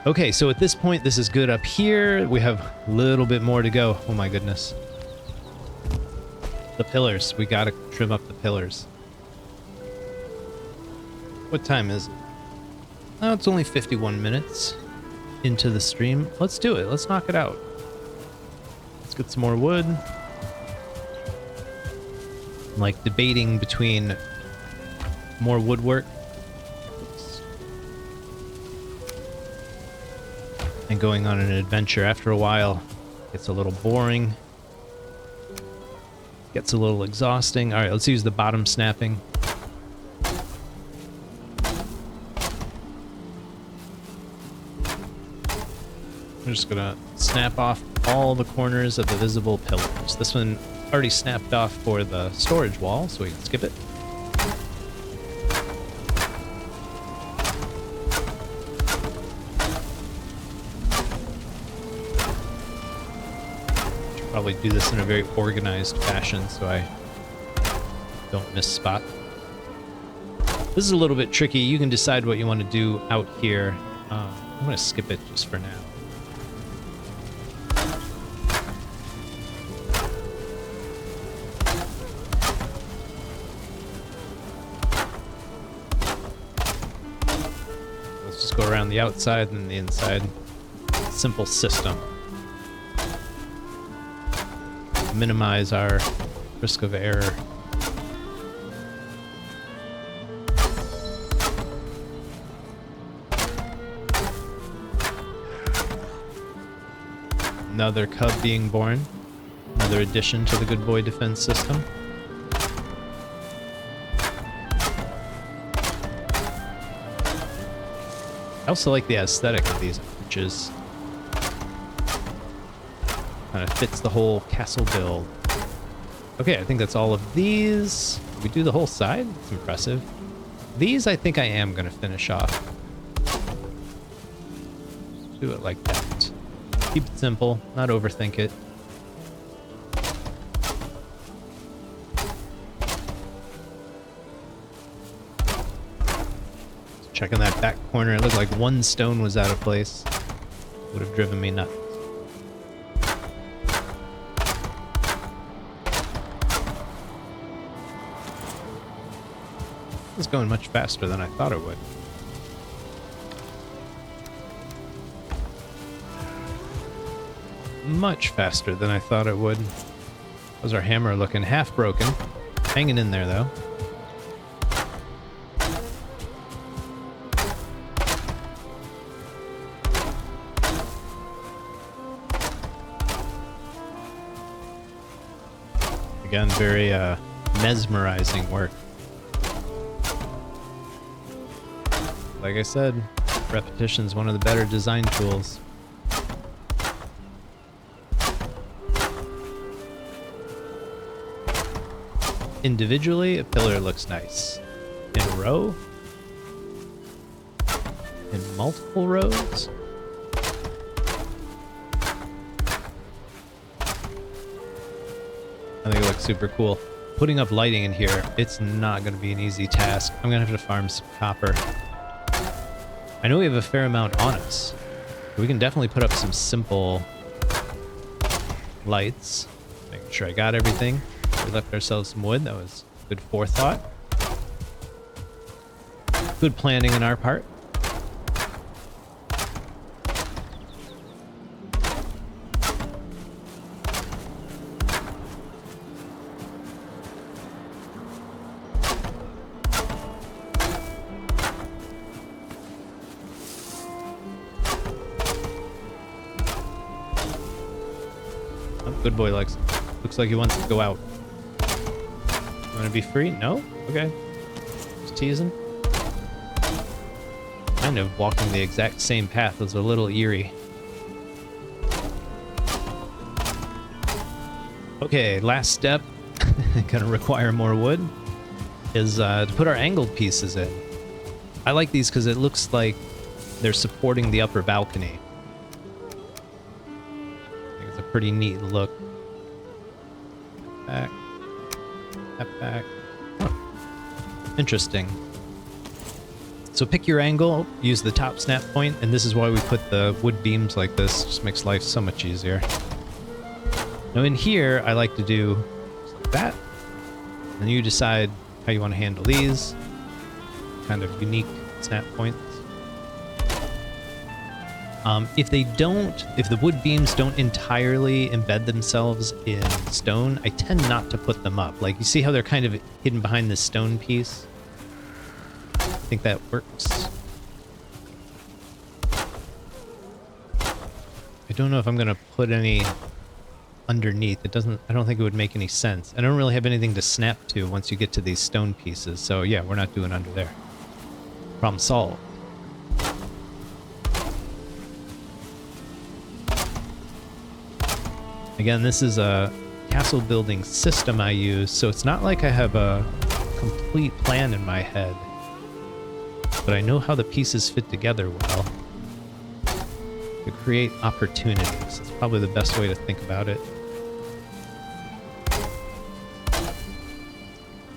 Okay, so at this point, this is good up here. We have a little bit more to go. Oh my goodness. The pillars. We gotta trim up the pillars. What time is it? Oh, it's only 51 minutes into the stream. Let's do it. Let's knock it out. Let's get some more wood. I'm like debating between more woodwork and going on an adventure. After a while, it gets a little boring. Gets a little exhausting. All right, let's use the bottom snapping. I'm just gonna snap off all the corners of the visible pillars. This one already snapped off for the storage wall, so we can skip it. Should probably do this in a very organized fashion so I don't miss spot. This is a little bit tricky. You can decide what you want to do out here. I'm going to skip it just for now. Around the outside and the inside. Simple system. Minimize our risk of error. Another cub being born. Another addition to the Good Boy defense system. I also like the aesthetic of these arches. Kind of fits the whole castle build. Okay, I think that's all of these. Did we do the whole side? That's impressive. These I think I am going to finish off. Do it like that. Keep it simple, not overthink it. Checking that back corner, it looked like one stone was out of place. Would have driven me nuts. It's going much faster than I thought it would. Much faster than I thought it would. How's our hammer looking? Half broken. Hanging in there though. Again, very mesmerizing work. Like I said, repetition's one of the better design tools. Individually, a pillar looks nice. In a row? In multiple rows? I think it looks super cool. Putting up lighting in here, it's not going to be an easy task. I'm going to have to farm some copper. I know we have a fair amount on us. We can definitely put up some simple lights. Making sure I got everything. We left ourselves some wood. That was good forethought. Good planning on our part. Good boy, Lex. Looks like he wants to go out. You want to be free? No? Okay. Just teasing. Kind of walking the exact same path was a little eerie. Okay, last step. Gonna require more wood. Is to put our angled pieces in. I like these because it looks like they're supporting the upper balcony. Pretty neat look. Back. Step back. Huh. Interesting. So pick your angle, use the top snap point, and this is why we put the wood beams like this. Just makes life so much easier. Now in here, I like to do like that. And you decide how you want to handle these. Kind of unique snap points. If the wood beams don't entirely embed themselves in stone, I tend not to put them up. Like, you see how they're kind of hidden behind this stone piece? I think that works. I don't know if I'm going to put any underneath. I don't think it would make any sense. I don't really have anything to snap to once you get to these stone pieces. So yeah, we're not doing under there. Problem solved. Again, this is a castle building system I use, so it's not like I have a complete plan in my head, but I know how the pieces fit together well to create opportunities. That's probably the best way to think about it.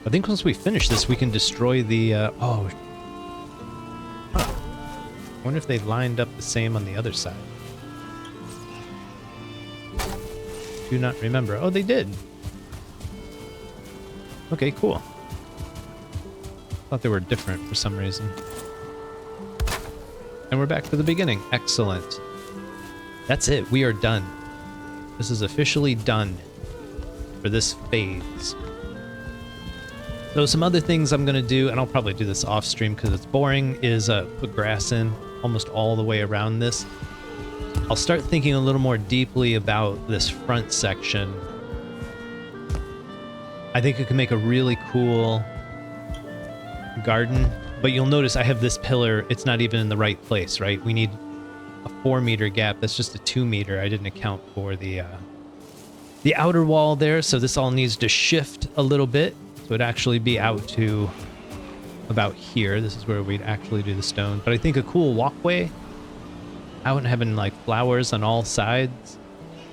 I think once we finish this, we can destroy the, Huh. I wonder if they lined up the same on the other side. Do not remember. Oh, they did. Okay, cool. Thought they were different for some reason. And we're back to the beginning. Excellent. That's it. We are done. This is officially done for this phase. So some other things I'm going to do, and I'll probably do this off stream because it's boring, is put grass in almost all the way around this. I'll start thinking a little more deeply about this front section. I think it can make a really cool garden, but you'll notice I have this pillar. It's not even in the right place, right? We need a 4-meter gap. That's just a 2-meter. I didn't account for the outer wall there, so this all needs to shift a little bit. So it'd actually be out to about here. This is where we'd actually do the stone. But I think a cool walkway out and having like flowers on all sides,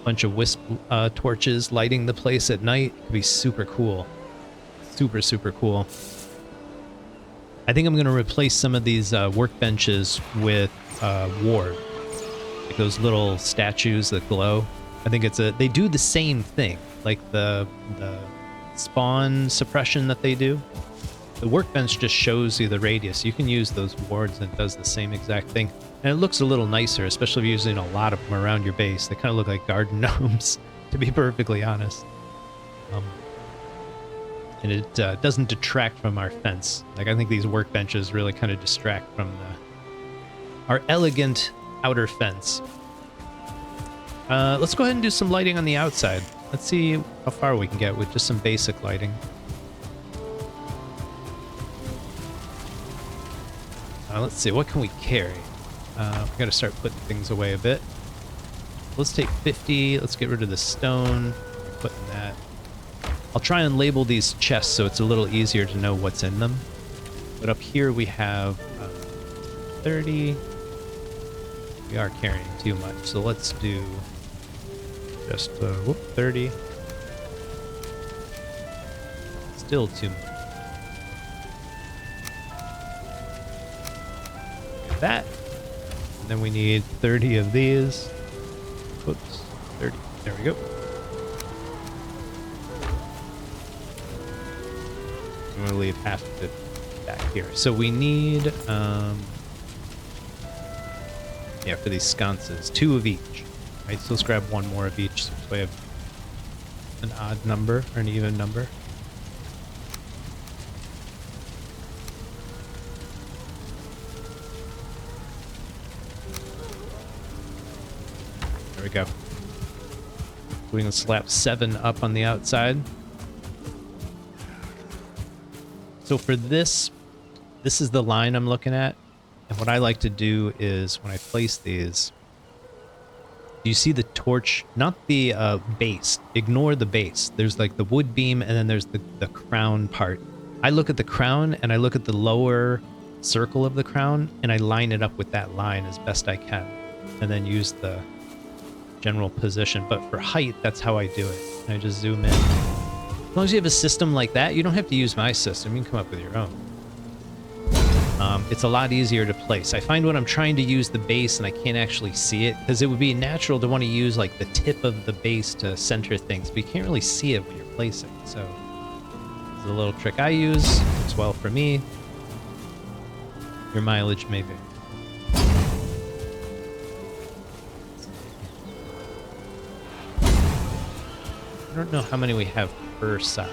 a bunch of wisp torches lighting the place at night could be super cool. Super, super cool. I think I'm going to replace some of these workbenches with ward. Like those little statues that glow. I think they do the same thing. Like the spawn suppression that they do. The workbench just shows you the radius. You can use those wards and it does the same exact thing. And it looks a little nicer, especially if you're using a lot of them around your base. They kind of look like garden gnomes, to be perfectly honest. And it doesn't detract from our fence. Like, I think these workbenches really kind of distract from our elegant outer fence. Let's go ahead and do some lighting on the outside. Let's see how far we can get with just some basic lighting. Let's see, what can we carry? We gotta start putting things away a bit. Let's take 50, let's get rid of the stone, putting that. I'll try and label these chests so it's a little easier to know what's in them. But up here we have 30. We are carrying too much, so let's do just 30. Still too much. Get that. And then we need 30 of these. Whoops, 30. There we go. I'm gonna leave half of it back here. So we need, yeah, for these sconces, 2 of each. Right, so let's grab 1 more of each, so we have an odd number or an even number. There we go. We can slap 7 up on the outside. So for this is the line I'm looking at. And what I like to do is when I place these, you see the torch, not the base. Ignore the base. There's like the wood beam and then there's the crown part. I look at the crown and I look at the lower circle of the crown and I line it up with that line as best I can. And then use the general position. But for height, that's how I do it. And I just zoom in. As long as you have a system like that, you don't have to use my system. You can come up with your own. It's a lot easier to place. I find when I'm trying to use the base and I can't actually see it, because it would be natural to want to use like the tip of the base to center things, but you can't really see it when you're placing. So it's a little trick I use. Works well for me. Your mileage may vary. I don't know how many we have per side.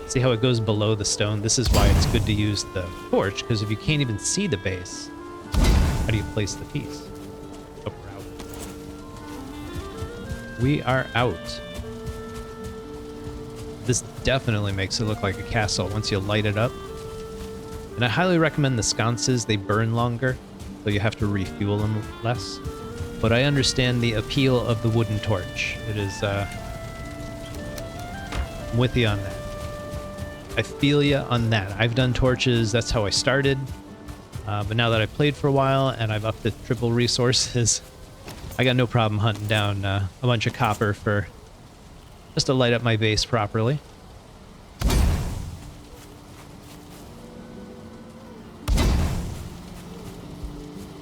See how it goes below the stone? This is why it's good to use the torch, because if you can't even see the base, how do you place the piece? Oh, we're out. We are out. This definitely makes it look like a castle once you light it up. And I highly recommend the sconces. They burn longer, so you have to refuel them less. But I understand the appeal of the wooden torch. It is, I'm with you on that. I feel you on that. I've done torches. That's how I started. But now that I've played for a while and I've upped the triple resources, I got no problem hunting down a bunch of copper for just to light up my base properly.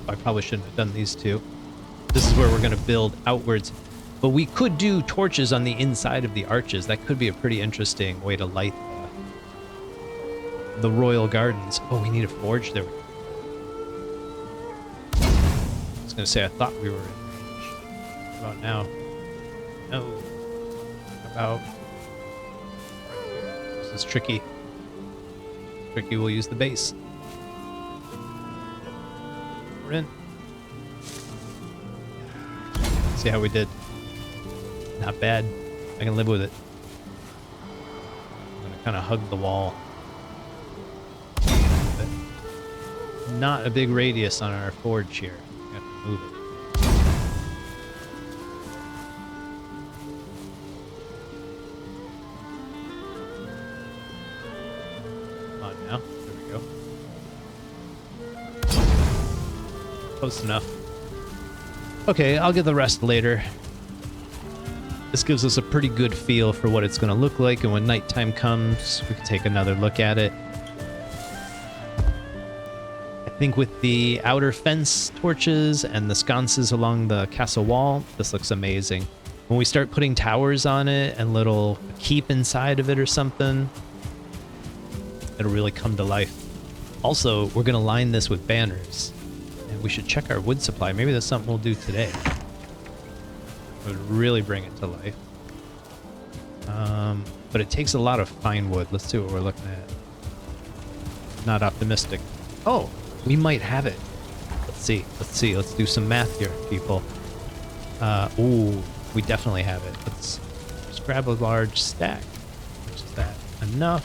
I probably shouldn't have done these 2. This is where we're going to build outwards. But we could do torches on the inside of the arches. That could be a pretty interesting way to light the royal gardens. Oh, we need a forge there. I was gonna say I thought we were in range. What about now? No. What about right here? This is tricky. Tricky, we'll use the base. We're in. See how we did. Not bad. I can live with it. I'm gonna kind of hug the wall. Not a big radius on our forge here. We have to move it. On now. There we go. Close enough. Okay, I'll get the rest later. This gives us a pretty good feel for what it's going to look like, and when nighttime comes, we can take another look at it. I think with the outer fence torches and the sconces along the castle wall, this looks amazing. When we start putting towers on it and little keep inside of it or something, it'll really come to life. Also, we're going to line this with banners, and we should check our wood supply. Maybe that's something we'll do today. It would really bring it to life. But it takes a lot of fine wood. Let's see what we're looking at. Not optimistic. Oh! We might have it. Let's see. Let's see. Let's do some math here, people. Ooh, we definitely have it. Let's just grab a large stack. Which is that enough?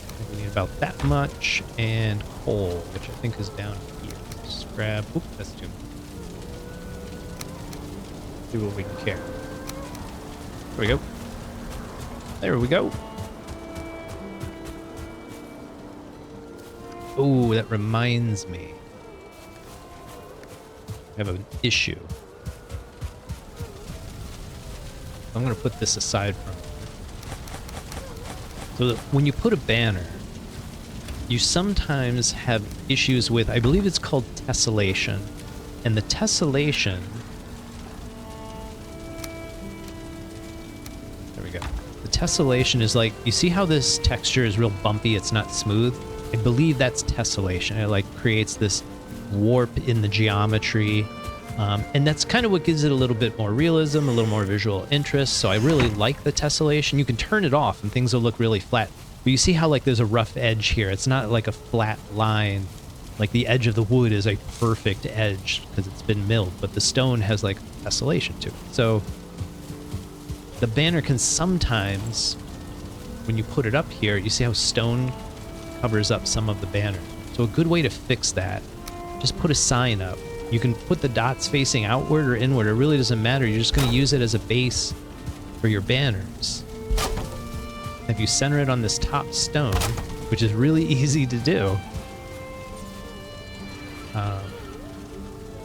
I think we need about that much. And coal, which I think is down here. Just grab. Oop, that's too much. See what we can carry. There we go. There we go. Oh, that reminds me. I have an issue. I'm going to put this aside from. So that when you put a banner, you sometimes have issues with, I believe it's called tessellation. And the tessellation. There we go. The tessellation is like, you see how this texture is real bumpy, it's not smooth? I believe that's tessellation. It like creates this warp in the geometry. And that's kind of what gives it a little bit more realism, a little more visual interest. So I really like the tessellation. You can turn it off and things will look really flat. But you see how like there's a rough edge here. It's not like a flat line. Like the edge of the wood is a perfect edge because it's been milled, but the stone has like tessellation to it. So the banner can sometimes, when you put it up here, you see how stone covers up some of the banner. So a good way to fix that, just put a sign up. You can put the dots facing outward or inward. It really doesn't matter. You're just going to use it as a base for your banners. If you center it on this top stone, which is really easy to do,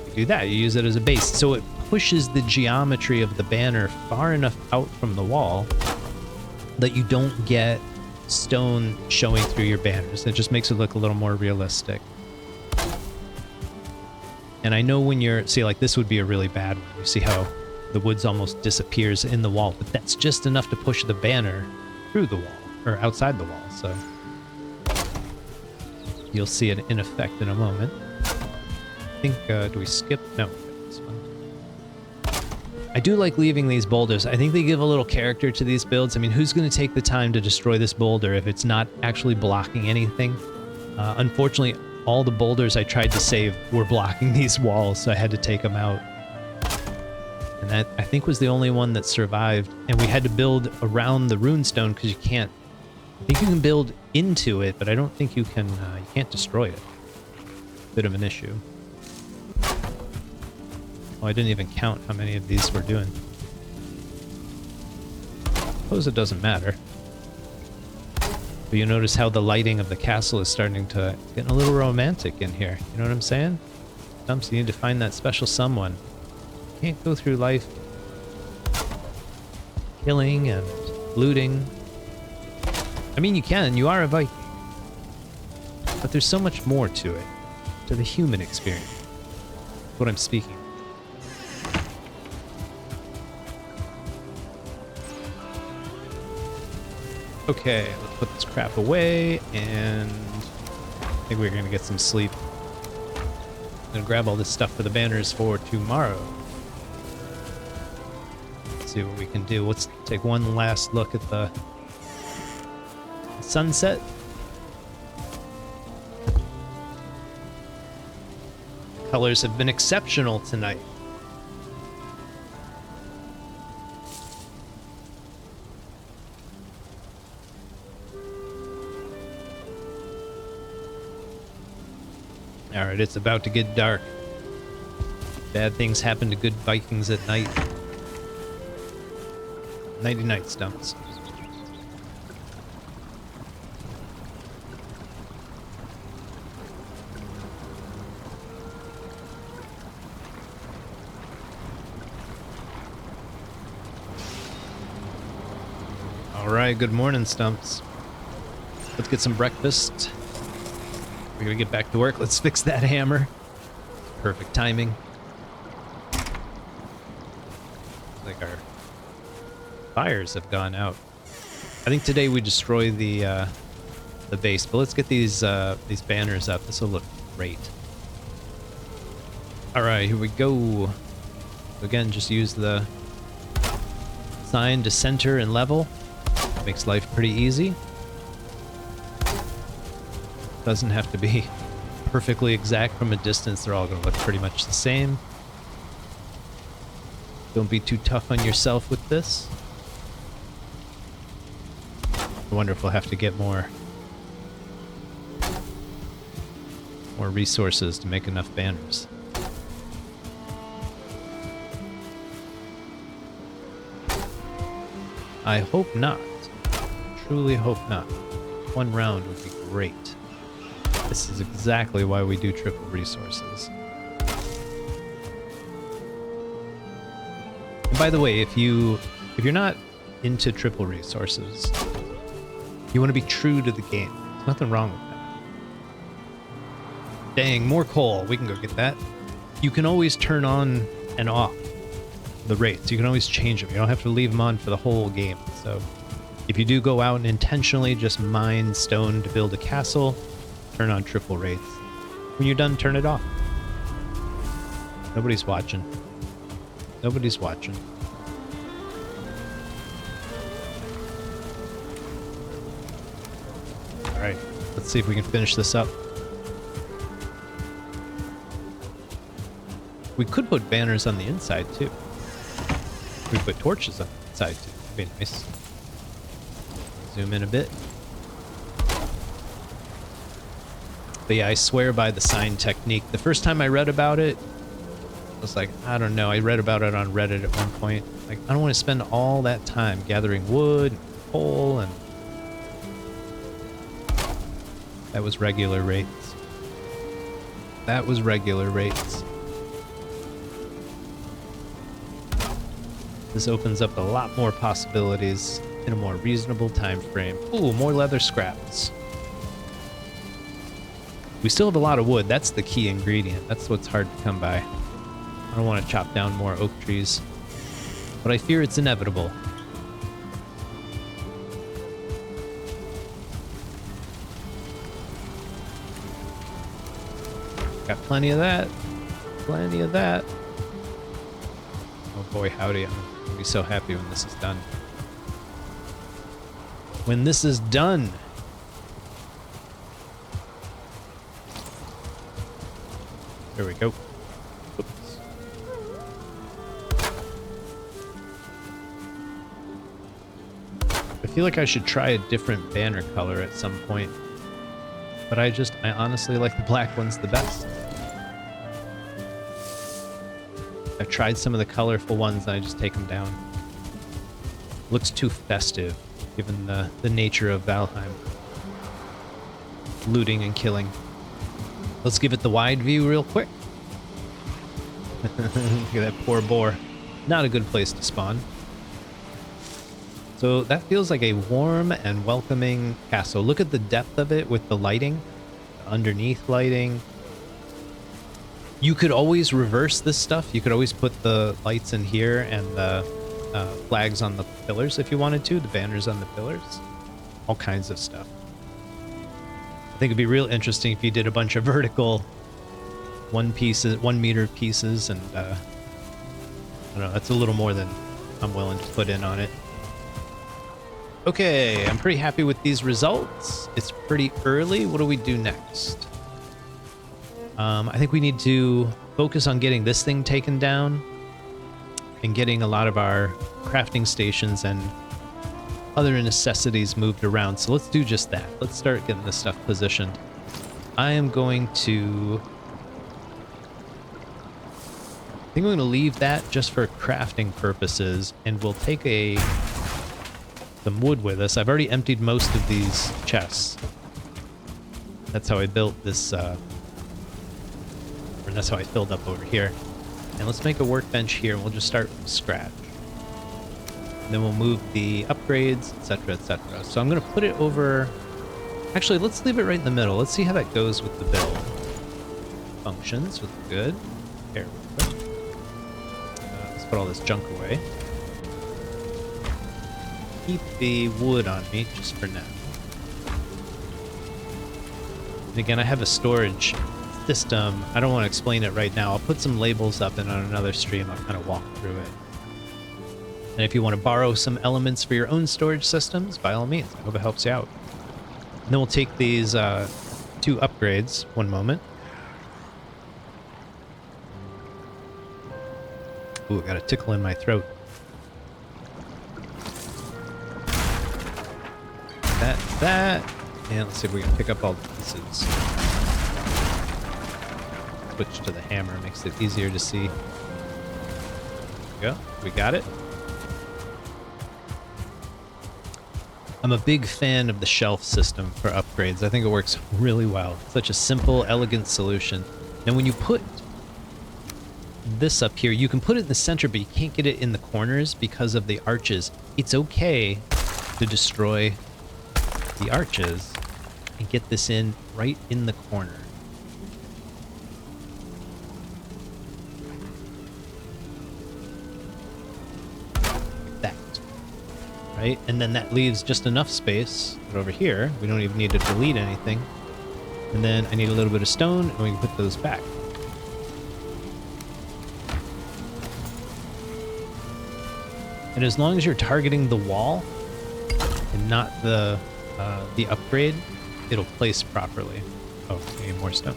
you do that. You use it as a base. So it pushes the geometry of the banner far enough out from the wall that you don't get stone showing through your banners. It just makes it look a little more realistic. And I know when you're, see, like this would be a really bad one. You see how the woods almost disappears in the wall, but that's just enough to push the banner through the wall, or outside the wall, so you'll see it in effect in a moment. I think, do we skip? No, this one. I do like leaving these boulders. I think they give a little character to these builds. I mean, who's going to take the time to destroy this boulder if it's not actually blocking anything? Unfortunately, all the boulders I tried to save were blocking these walls, so I had to take them out. And that, I think, was the only one that survived. And we had to build around the runestone because you can't... I think you can build into it, but I don't think you can... you can't destroy it. Bit of an issue. Oh, I didn't even count how many of these we're doing. Suppose it doesn't matter. But you notice how the lighting of the castle is starting to get a little romantic in here. You know what I'm saying? Stumps, you need to find that special someone. You can't go through life killing and looting. I mean, you can. You are a Viking. But there's so much more to it. To the human experience. That's what I'm speaking. Okay, let's put this crap away, and I think we're gonna get some sleep. I'm gonna grab all this stuff for the banners for tomorrow. Let's see what we can do. Let's take one last look at the sunset. Colors have been exceptional tonight. Alright, it's about to get dark. Bad things happen to good Vikings at night. Nighty night, Stumps. Alright, good morning, Stumps. Let's get some breakfast. We're gonna get back to work. Let's fix that hammer. Perfect timing. Like our fires have gone out. I think today we destroy the base, but let's get these banners up. This will look great. All right, here we go. Again, just use the sign to center and level. Makes life pretty easy. Doesn't have to be perfectly exact from a distance. They're all going to look pretty much the same. Don't be too tough on yourself with this. I wonder if we'll have to get more resources to make enough banners. I hope not. Truly hope not. One round would be great. This is exactly why we do triple resources. And by the way, if you're not into triple resources, you want to be true to the game. There's nothing wrong with that. Dang, more coal. We can go get that. You can always turn on and off the rates. You can always change them. You don't have to leave them on for the whole game. So If you do go out and intentionally just mine stone to build a castle, turn on triple rates. When you're done, turn it off. Nobody's watching. Nobody's watching. All right, let's see if we can finish this up. We could put banners on the inside too. We put torches on the inside too. That'd be nice. Zoom in a bit. But yeah, I swear by the sign technique. The first time I read about it, I was like, I don't know. I read about it on Reddit at one point. Like, I don't want to spend all that time gathering wood and coal, and that was regular rates. That was regular rates. This opens up a lot more possibilities in a more reasonable time frame. Ooh, more leather scraps. We still have a lot of wood. That's the key ingredient. That's what's hard to come by. I don't want to chop down more oak trees, but I fear it's inevitable. Got plenty of that. Plenty of that. Oh boy, howdy. I'm going to be so happy when this is done. When this is done. There we go. Oops. I feel like I should try a different banner color at some point. But I honestly like the black ones the best. I've tried some of the colorful ones and I just take them down. Looks too festive, given the nature of Valheim. Looting and killing. Let's give it the wide view real quick. Look at that poor boar. Not a good place to spawn. So that feels like a warm and welcoming castle. Look at the depth of it with the lighting. The underneath lighting. You could always reverse this stuff. You could always put the lights in here and the flags on the pillars if you wanted to. The banners on the pillars. All kinds of stuff. I think it'd be real interesting if you did a bunch of vertical 1 meter pieces, and I don't know, that's a little more than I'm willing to put in on it. Okay, I'm pretty happy with these results. It's pretty early. What do we do next? I think we need to focus on getting this thing taken down and getting a lot of our crafting stations and other necessities moved around. So let's do just that. Let's start getting this stuff positioned. I am going to... I think I'm going to leave that just for crafting purposes, and we'll take some wood with us. I've already emptied most of these chests. That's how I built this, or that's how I filled up over here. And let's make a workbench here, and we'll just start from scratch. And then we'll move the upgrades, etc., etc. So I'm going to put it over... Actually, let's leave it right in the middle. Let's see how that goes with the build. Functions with good. Here, let's put all this junk away. Keep the wood on me just for now. And again, I have a storage system. I don't want to explain it right now. I'll put some labels up, and on another stream I'll kind of walk through it. And if you want to borrow some elements for your own storage systems, by all means, I hope it helps you out. And then we'll take these 2 upgrades. One moment. Ooh, got a tickle in my throat. That. And let's see if we can pick up all the pieces. Switch to the hammer, makes it easier to see. There we go. We got it. I'm a big fan of the shelf system for upgrades. I think it works really well. Such a simple, elegant solution. Now when you put this up here, you can put it in the center, but you can't get it in the corners because of the arches. It's okay to destroy the arches and get this in right in the corner. right? And then that leaves just enough space that over here, we don't even need to delete anything. And then I need a little bit of stone, and we can put those back. And as long as you're targeting the wall and not the upgrade, it'll place properly. Oh, we need more stone.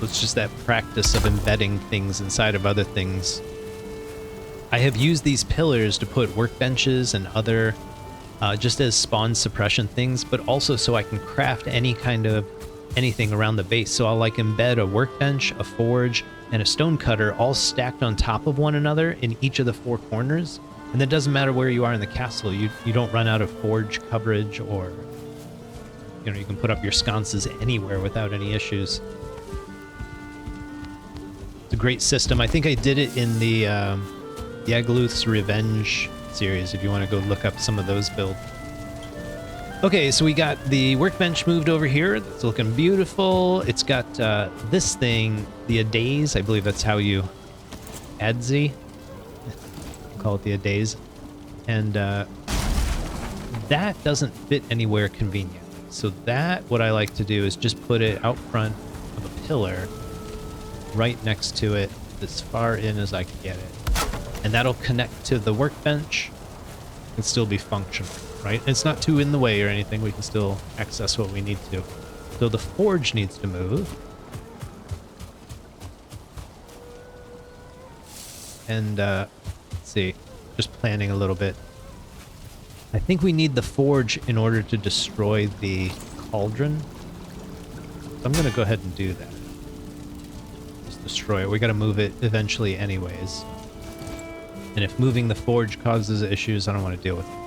It's just that practice of embedding things inside of other things. I have used these pillars to put workbenches and other just as spawn suppression things, but also so I can craft any kind of anything around the base. So I'll like embed a workbench, a forge, and a stone cutter all stacked on top of one another in each of the four corners. And it doesn't matter where you are in the castle. You don't run out of forge coverage, or you know, you can put up your sconces anywhere without any issues. It's a great system. I think I did it in the Yagluth's Revenge series, if you want to go look up some of those builds. Okay, so we got the workbench moved over here. That's looking beautiful. It's got this thing, the Adaze. I believe that's how you adze. Call it the Adaze. And that doesn't fit anywhere convenient. So that, what I like to do is just put it out front of a pillar, right next to it, as far in as I can get it. And that'll connect to the workbench and still be functional, right? It's not too in the way or anything. We can still access what we need to. So the forge needs to move. And let's see, just planning a little bit. I think we need the forge in order to destroy the cauldron. So I'm gonna go ahead and do that. Just destroy it. We gotta move it eventually anyways. And if moving the forge causes issues, I don't want to deal with it.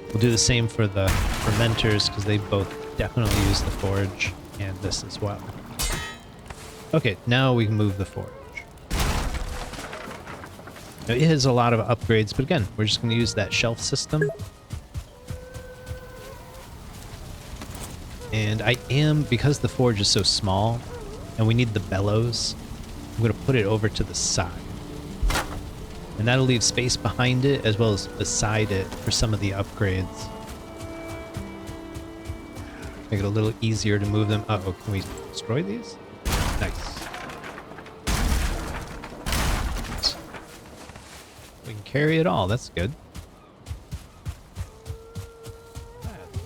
We'll do the same for the fermenters, because they both definitely use the forge, and this as well. Okay, now we can move the forge. Now, it has a lot of upgrades, but again, we're just going to use that shelf system. And I am, because the forge is so small, and we need the bellows, I'm going to put it over to the side. And that'll leave space behind it as well as beside it for some of the upgrades. Make it a little easier to move them. Uh-oh, can we destroy these? Nice. We can carry it all, that's good.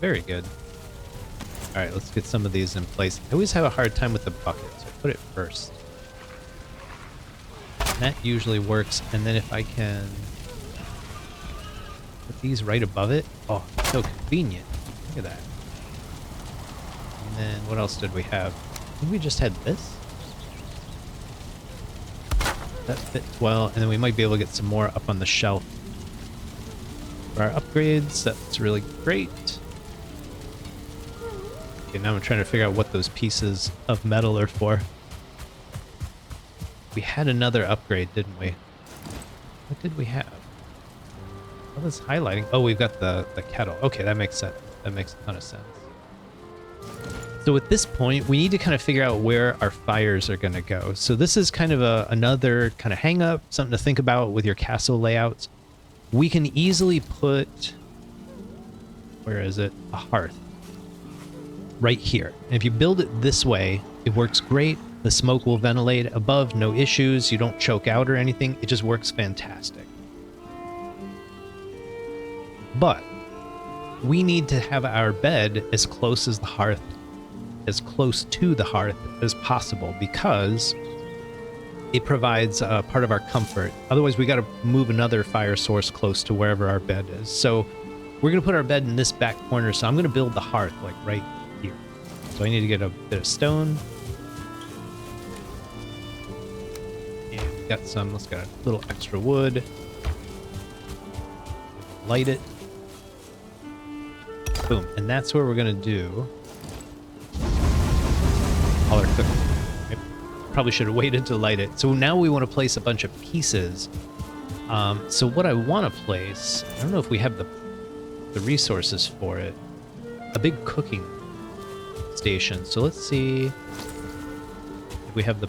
Very good. Alright, let's get some of these in place. I always have a hard time with the bucket, so I put it first. That usually works, and then if I can put these right above it, oh, so convenient. Look at that. And then what else did we have? I think we just had this. That fits well, and then we might be able to get some more up on the shelf. For our upgrades, that's really great. Okay, now I'm trying to figure out what those pieces of metal are for. We had another upgrade, didn't we? What did we have? What was highlighting? Oh, we've got the kettle. Okay, that makes sense. That makes a ton of sense. So at this point, we need to kind of figure out where our fires are going to go. So this is kind of another kind of hang up, something to think about with your castle layouts. We can easily put, where is it? A hearth right here. And if you build it this way, it works great. The smoke will ventilate above, no issues. You don't choke out or anything. It just works fantastic. But we need to have our bed as close as the hearth, as close to the hearth as possible, because it provides part of our comfort. Otherwise, we got to move another fire source close to wherever our bed is. So we're going to put our bed in this back corner. So I'm going to build the hearth like right here. So I need to get a bit of stone. Got some, let's get a little extra wood. Light it. Boom. And that's where we're going to do all our cooking. Okay. Probably should have waited to light it. So now we want to place a bunch of pieces. So what I want to place, I don't know if we have the resources for it, a big cooking station. So let's see if we have the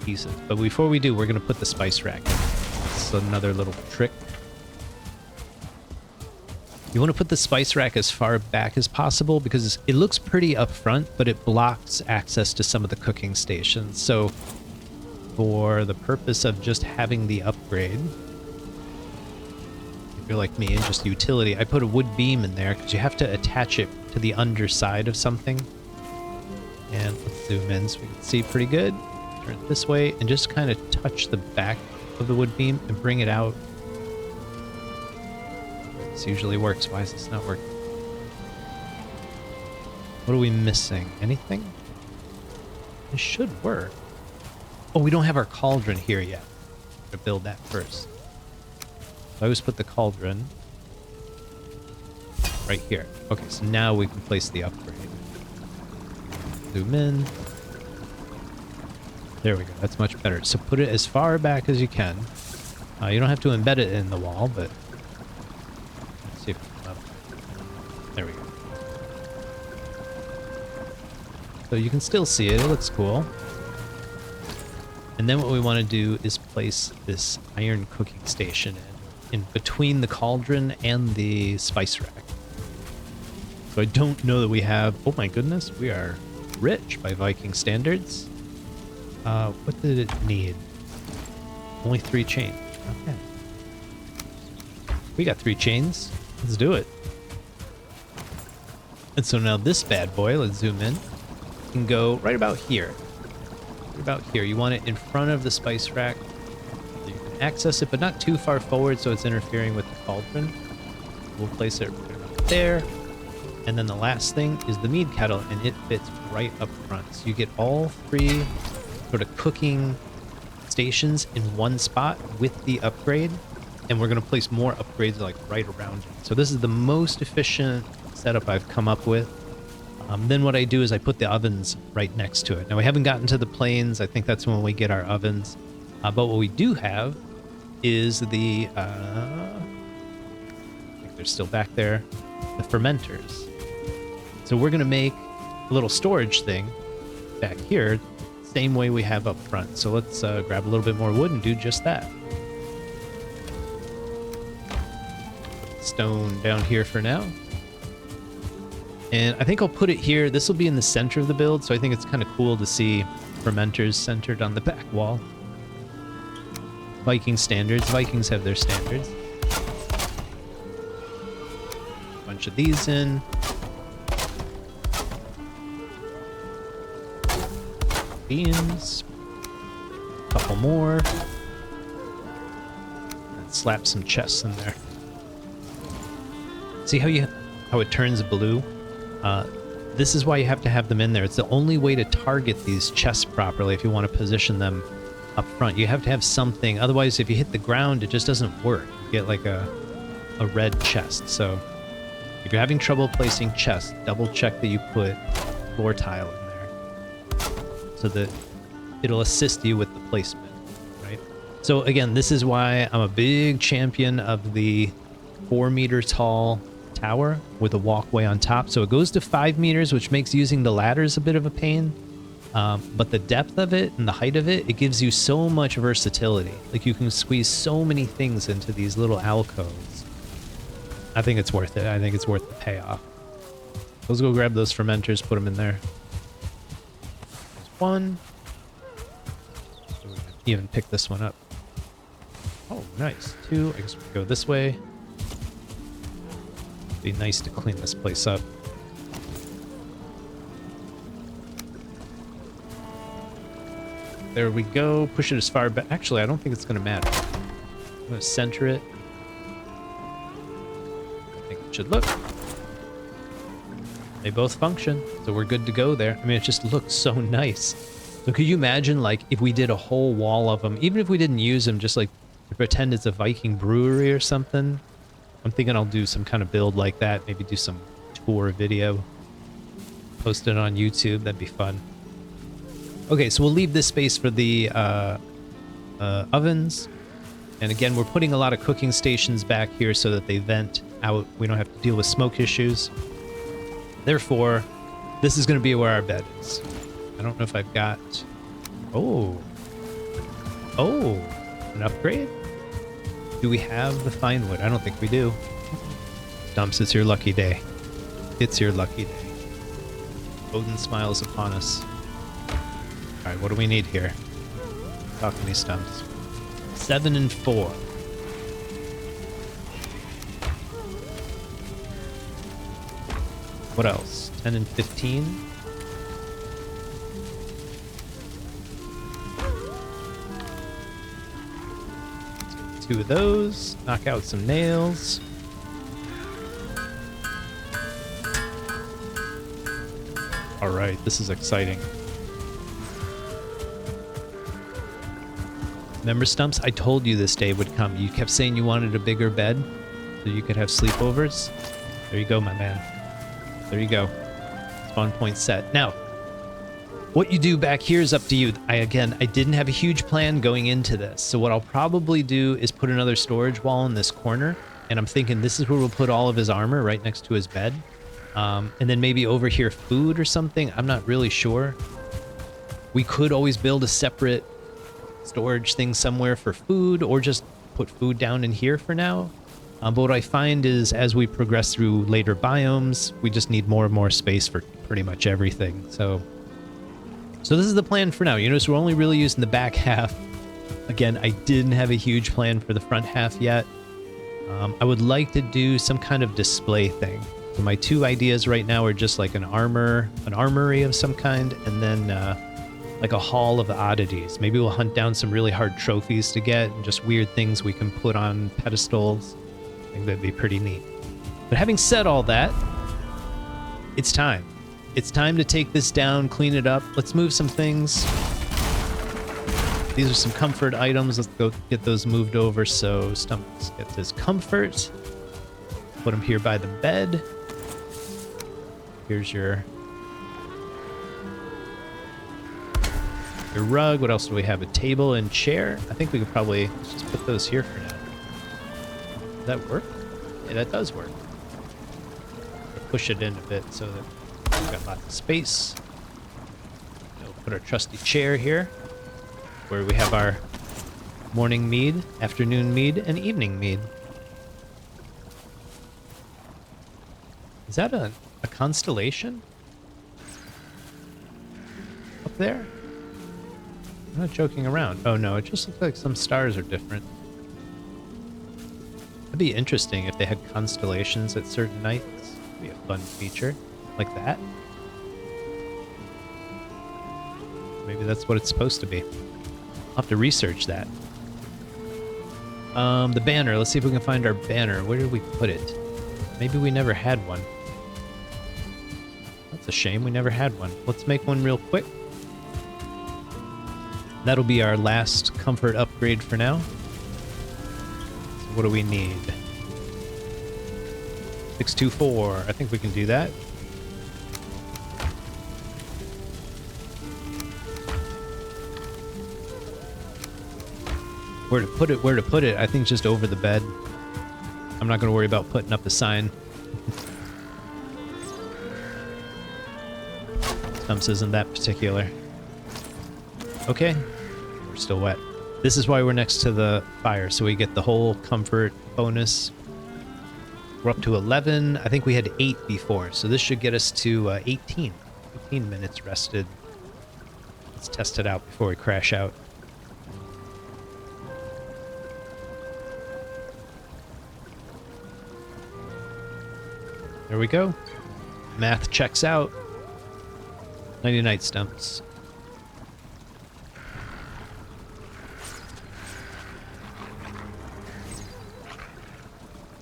pieces. But before we do, we're going to put the spice rack in. It's another little trick. You want to put the spice rack as far back as possible because it looks pretty up front, but it blocks access to some of the cooking stations. So for the purpose of just having the upgrade, if you're like me and just utility, I put a wood beam in there because you have to attach it to the underside of something. And let's zoom in so we can see pretty good. Turn it this way and just kind of touch the back of the wood beam and bring it out. This usually works. Why is this not working? What are we missing? Anything? This should work. Oh, we don't have our cauldron here yet. We're gonna build that first. So I always put the cauldron right here. Okay, so now we can place the upgrade. Zoom in. There we go. That's much better. So put it as far back as you can. You don't have to embed it in the wall, but let's see if we can there we go. So you can still see it. It looks cool. And then what we want to do is place this iron cooking station in between the cauldron and the spice rack. So I don't know that we have... Oh my goodness, we are rich by Viking standards. What did it need? Only 3 chains. Okay. We got 3 chains. Let's do it. And so now this bad boy, let's zoom in, can go right about here. About here. You want it in front of the spice rack. So you can access it, but not too far forward so it's interfering with the cauldron. We'll place it right about there. And then the last thing is the mead kettle, and it fits right up front. So you get all 3 sort of cooking stations in one spot with the upgrade. And we're going to place more upgrades like right around it. So this is the most efficient setup I've come up with. Then what I do is I put the ovens right next to it. Now we haven't gotten to the plains. I think that's when we get our ovens. But what we do have is the, I think they're still back there, the fermenters. So we're going to make a little storage thing back here, same way we have up front. So let's grab a little bit more wood and do just that. Stone down here for now. And I think I'll put it here. This will be in the center of the build, so I think it's kind of cool to see fermenters centered on the back wall. Viking standards. Vikings have their standards. Bunch of these in. Beans. Couple more. And slap some chests in there. See how it turns blue? This is why you have to have them in there. It's the only way to target these chests properly if you want to position them up front. You have to have something. Otherwise, if you hit the ground, it just doesn't work. You get like a red chest. So if you're having trouble placing chests, double check that you put floor tile in there so that it'll assist you with the placement, right? So again, this is why I'm a big champion of the 4-meter tall tower with a walkway on top. So it goes to 5 meters, which makes using the ladders a bit of a pain. But the depth of it and the height of it, it gives you so much versatility. Like you can squeeze so many things into these little alcoves. I think it's worth it. I think it's worth the payoff. Let's go grab those fermenters, put them in there. There's 1. Even pick this one up. Oh, nice. 2. I guess we can go this way. Be nice to clean this place up. There we go. Push it as far back. Actually, I don't think it's going to matter. I'm going to center it. I think it should look. They both function, so we're good to go there. I mean, it just looks so nice. So could you imagine, like, if we did a whole wall of them, even if we didn't use them, just like pretend it's a Viking brewery or something? I'm thinking I'll do some kind of build like that. Maybe do some tour video. Post it on YouTube. That'd be fun. Okay, so we'll leave this space for the ovens. And again, we're putting a lot of cooking stations back here so that they vent out. We don't have to deal with smoke issues. Therefore, this is going to be where our bed is. I don't know if I've got... Oh, Oh, an upgrade? Do we have the fine wood? I don't think we do. Stumps, it's your lucky day. It's your lucky day. Odin smiles upon us. Alright, what do we need here? Talk to me, Stumps. 7 and 4. What else? 10 and 15. Two of those. Knock out some nails. Alright, this is exciting. Remember, Stumps? I told you this day would come. You kept saying you wanted a bigger bed so you could have sleepovers. There you go, my man. There you go. Spawn point set. Now, what you do back here is up to you. I didn't have a huge plan going into this. So what I'll probably do is put another storage wall in this corner. And I'm thinking this is where we'll put all of his armor, right next to his bed. And then maybe over here food or something. I'm not really sure. We could always build a separate storage thing somewhere for food, or just put food down in here for now. But what I find is as we progress through later biomes, we just need more and more space for pretty much everything. So this is the plan for now. You notice we're only really using the back half. Again, I didn't have a huge plan for the front half yet. I would like to do some kind of display thing. So my two ideas right now are just like an armory of some kind, and then like a hall of oddities. Maybe we'll hunt down some really hard trophies to get, and just weird things we can put on pedestals. I think that'd be pretty neat. But having said all that, it's time. It's time to take this down, clean it up. Let's move some things. These are some comfort items. Let's go get those moved over. So Stumps gets his comfort. Put him here by the bed. Here's your rug. What else do we have? A table and chair. I think we could probably just put those here for now. Does that work? Yeah, that does work. Push it in a bit so that we've got lots of space. We'll put our trusty chair here, where we have our morning mead, afternoon mead, and evening mead. Is that a constellation? Up there? I'm not joking around. Oh no, it just looks like some stars are different. That'd be interesting if they had constellations at certain nights. That'd be a fun feature. Like that. Maybe that's what it's supposed to be. I'll have to research that. The banner. Let's see if we can find our banner. Where did we put it? Maybe we never had one. That's a shame. We never had one. Let's make one real quick. That'll be our last comfort upgrade for now. So what do we need? 624. I think we can do that. Where to put it? Where to put it? I think just over the bed. I'm not going to worry about putting up a sign. Stumps isn't that particular. Okay. We're still wet. This is why we're next to the fire, so we get the whole comfort bonus. We're up to 11. I think we had 8 before, so this should get us to 18. 18 minutes rested. Let's test it out before we crash out. There we go. Math checks out. Nighty night, Stumps.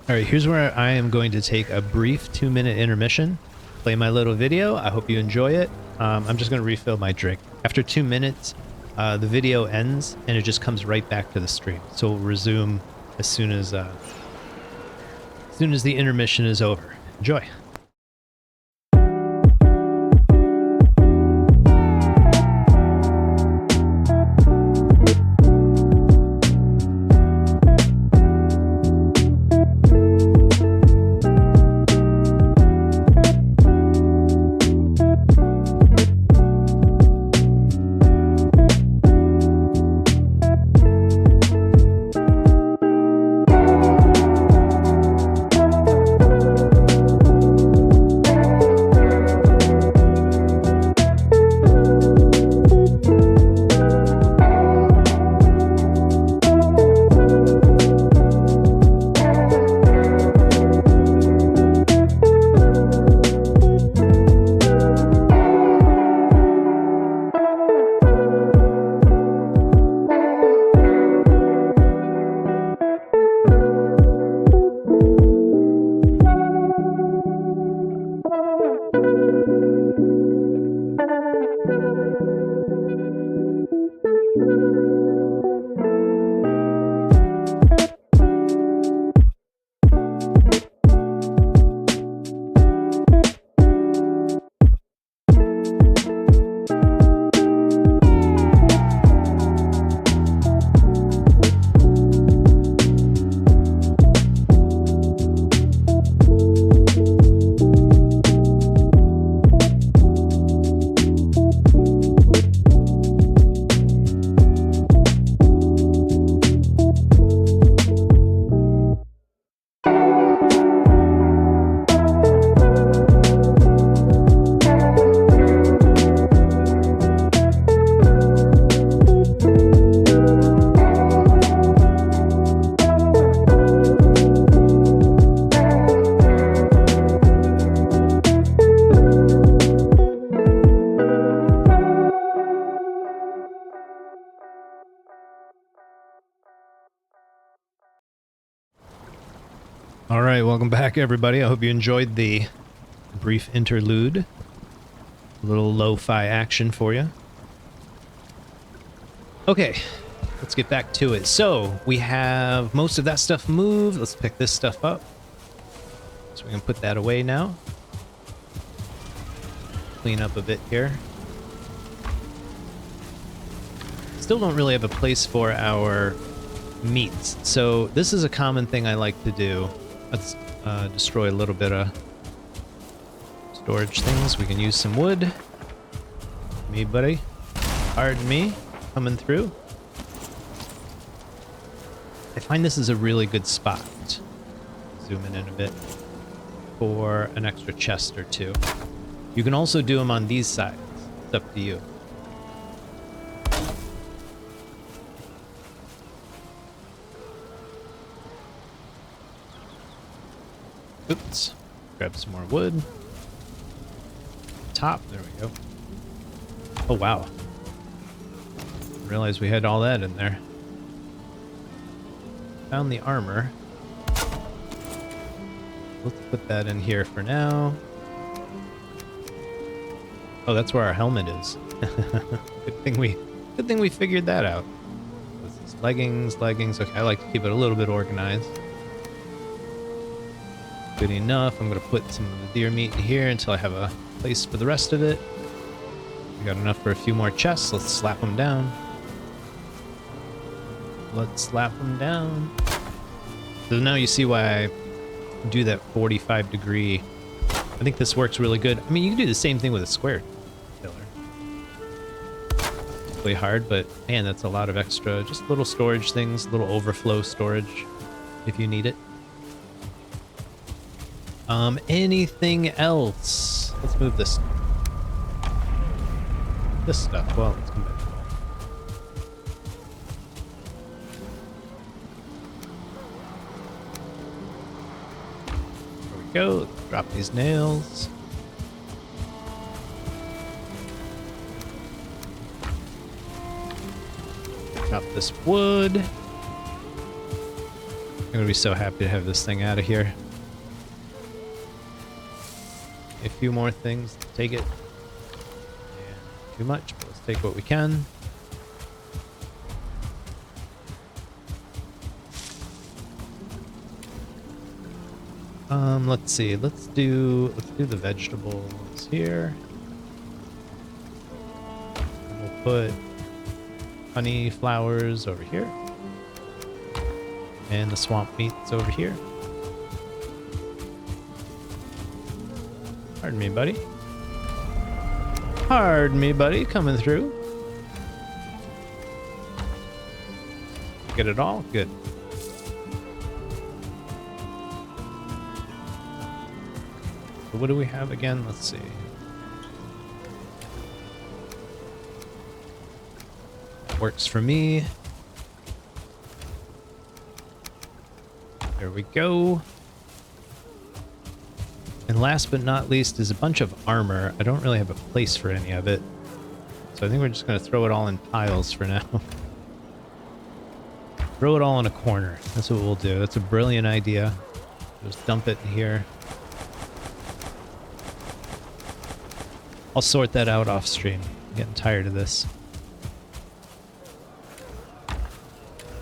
Alright, here's where I am going to take a brief 2-minute intermission. Play my little video. I hope you enjoy it. I'm just going to refill my drink. After 2 minutes, the video ends and it just comes right back to the stream. So we'll resume as soon as the intermission is over. Enjoy. right, welcome back, everybody. I hope you enjoyed the brief interlude. A little lo-fi action for you. Okay, let's get back to it. So, we have most of that stuff moved. Let's pick this stuff up. So we can put that away now. Clean up a bit here. Still don't really have a place for our meats. So this is a common thing I like to do. Let's destroy a little bit of storage things. We can use some wood. Me, buddy. Pardon me. Coming through. I find this is a really good spot. Zoom in a bit for an extra chest or two. You can also do them on these sides. It's up to you. Oops. Grab some more wood. Top. There we go. Oh, wow. Didn't realize we had all that in there. Found the armor. Let's put that in here for now. Oh, that's where our helmet is. Good thing we figured that out. This is leggings. Okay, I like to keep it a little bit organized. Good enough. I'm gonna put some of the deer meat in here until I have a place for the rest of it. We got enough for a few more chests. Let's slap them down. Let's slap them down. So now you see why I do that 45 degree. I think this works really good. I mean, you can do the same thing with a square pillar. Really hard, but man, that's a lot of extra, just little storage things, little overflow storage if you need it. Anything else? Let's move this stuff. Well, let's come back. There we go. Let's drop these nails. Drop this wood. I'm gonna be so happy to have this thing out of here. A few more things. Take it. Yeah, too much, but let's take what we can. Let's see. Let's do the vegetables here. And we'll put honey flowers over here. And the swamp meats over here. Pardon me, buddy. Pardon me, buddy. Coming through. Get it all? Good. So what do we have again? Let's see. Works for me. There we go. And last but not least is a bunch of armor. I don't really have a place for any of it. So I think we're just going to throw it all in piles for now. Throw it all in a corner. That's what we'll do. That's a brilliant idea. Just dump it in here. I'll sort that out off stream. I'm getting tired of this.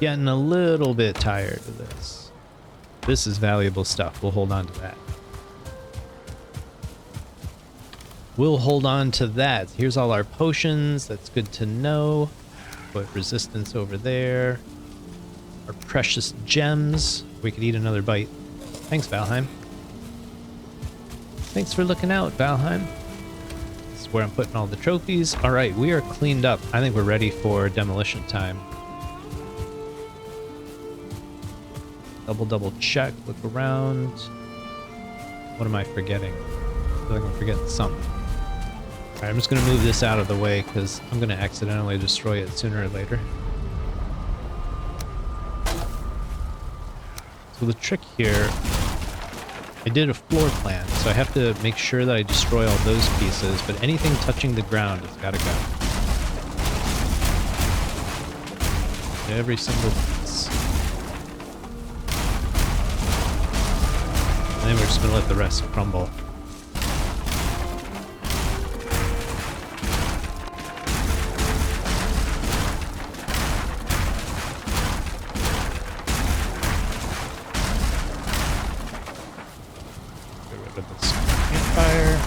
Getting a little bit tired of this. This is valuable stuff. We'll hold on to that. We'll hold on to that. Here's all our potions. That's good to know. Put resistance over there. Our precious gems. We could eat another bite. Thanks, Valheim. Thanks for looking out, Valheim. This is where I'm putting all the trophies. All right, we are cleaned up. I think we're ready for demolition time. Double check. Look around. What am I forgetting? I feel like I'm forgetting something. Alright, I'm just going to move this out of the way because I'm going to accidentally destroy it sooner or later. So the trick here, I did a floor plan, so I have to make sure that I destroy all those pieces, but anything touching the ground has got to go. Every single piece. And then we're just gonna let the rest crumble. Get rid of this campfire.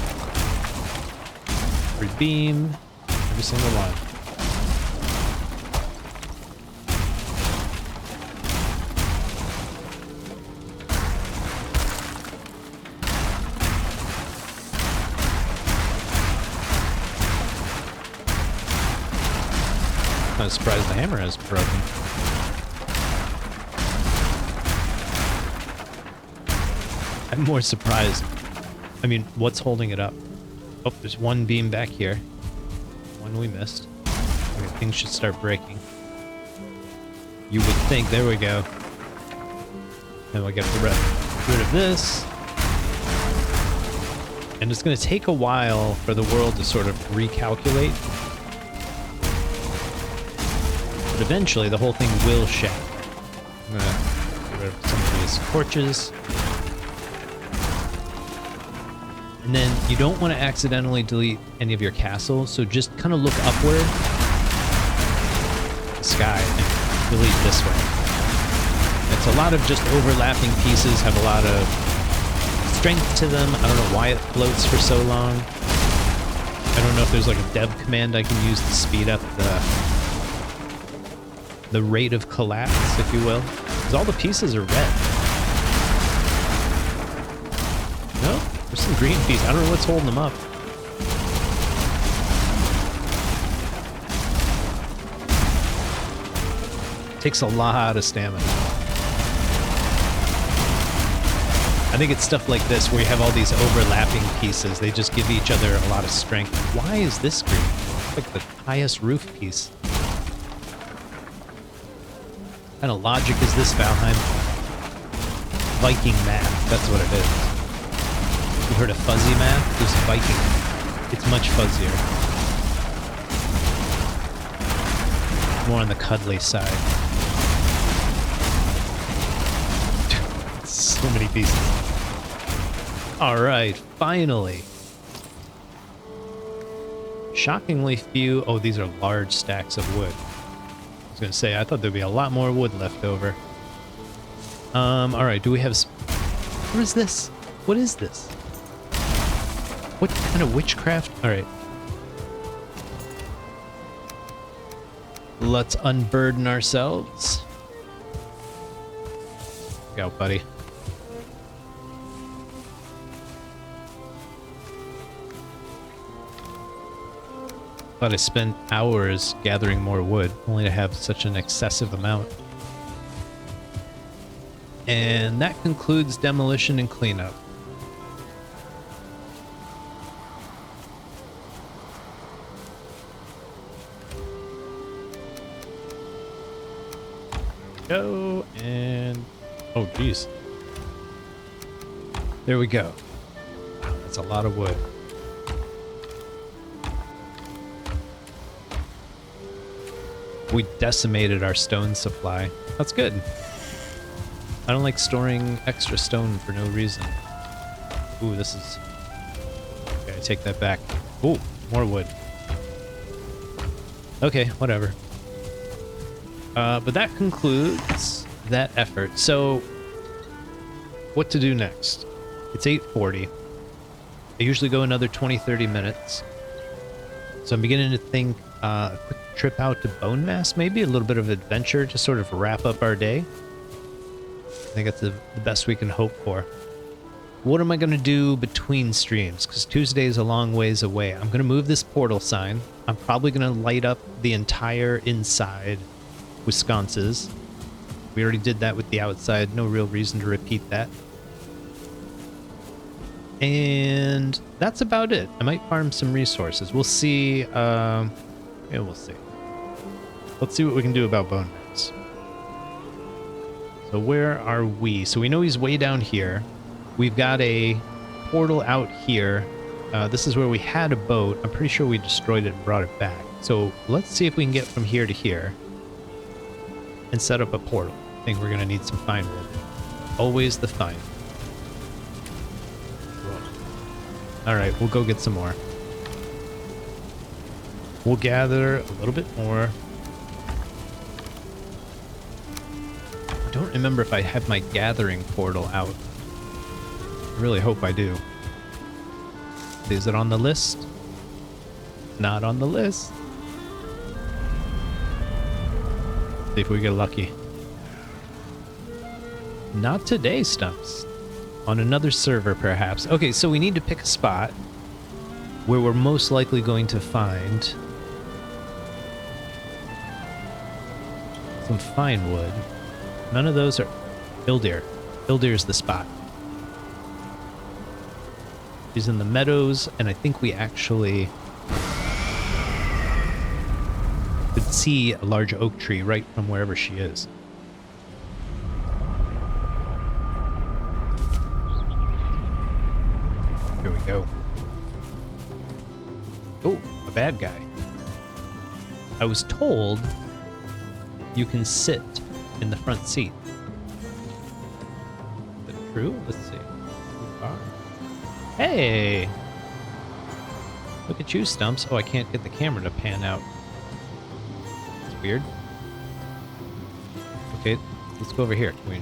Every beam. Every single one. I'm surprised the hammer is broken. I'm more surprised. I mean, what's holding it up? Oh, there's one beam back here. One we missed. Okay, things should start breaking. You would think. There we go. And we'll get rid of this. And it's going to take a while for the world to sort of recalculate. But eventually, the whole thing will shatter. I'm gonna get rid of some of these torches. And then you don't want to accidentally delete any of your castles, so just kind of look upward, the sky, and delete this way. It's a lot of just overlapping pieces, have a lot of strength to them. I don't know why it floats for so long. I don't know if there's like a dev command I can use to speed up the rate of collapse, if you will. Because all the pieces are red. No? There's some green pieces. I don't know what's holding them up. Takes a lot of stamina. I think it's stuff like this where you have all these overlapping pieces. They just give each other a lot of strength. Why is this green? It's like the highest roof piece. What kind of logic is this, Valheim? Viking math, that's what it is. You heard of fuzzy math? There's Viking. It's much fuzzier. More on the cuddly side. So many pieces. Alright, finally. Shockingly few. Oh, these are large stacks of wood. I was gonna say, I thought there'd be a lot more wood left over. Alright, do we have... What is this? What is this? What kind of witchcraft? Alright. Let's unburden ourselves. Look out, buddy. Thought I spent hours gathering more wood, only to have such an excessive amount. And that concludes demolition and cleanup. Go, and... Oh, geez. There we go. Wow, that's a lot of wood. We decimated our stone supply. That's good. I don't like storing extra stone for no reason. Ooh, this is... Okay, I take that back. Ooh, more wood. Okay, whatever. But that concludes that effort. So, what to do next? It's 8:40. I usually go another 20-30 minutes. So I'm beginning to think a quick trip out to Bonemass, maybe a little bit of adventure to sort of wrap up our day. I think that's the best we can hope for. What am I going to do between streams? Because Tuesday is a long ways away. I'm going to move this portal sign. I'm probably going to light up the entire inside with sconces. We already did that with the outside. No real reason to repeat that. And that's about it. I might farm some resources. We'll see. Yeah, we'll see. Let's see what we can do about Bonemass. So where are we? So we know he's way down here. We've got a portal out here. This is where we had a boat. I'm pretty sure we destroyed it and brought it back. So let's see if we can get from here to here and set up a portal. I think we're going to need some fine wood. Always the fine. Alright, we'll go get some more. We'll gather a little bit more. I don't remember if I have my gathering portal out. I really hope I do. Is it on the list? Not on the list. See if we get lucky. Not today, Stumps. On another server, perhaps. Okay, so we need to pick a spot where we're most likely going to find some fine wood. None of those are... Ildir. Ildir's the spot. She's in the meadows, and I think we actually could see a large oak tree right from wherever she is. Here we go. Oh, a bad guy. I was told you can sit in the front seat. Is that true? Let's see. Hey! Look at you, Stumps. Oh, I can't get the camera to pan out. It's weird. Okay, let's go over here. Can we...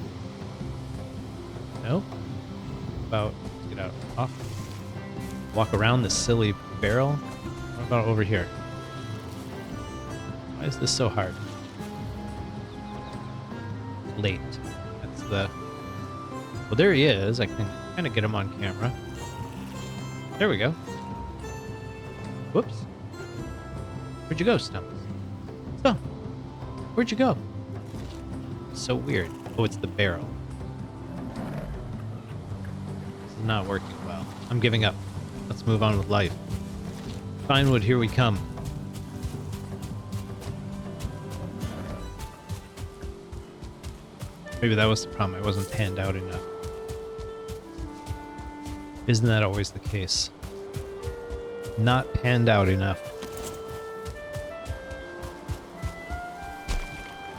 No? About... Let's get out. Off. Walk around this silly barrel. What about over here? Why is this so hard? Late. That's the... Well, there he is. I can kind of get him on camera. There we go. Whoops. Where'd you go, Stumps? Stump. Where'd you go? So weird. Oh, it's the barrel. This is not working well. I'm giving up. Let's move on with life. Finewood, here we come. Maybe that was the problem. I wasn't panned out enough. Isn't that always the case? Not panned out enough.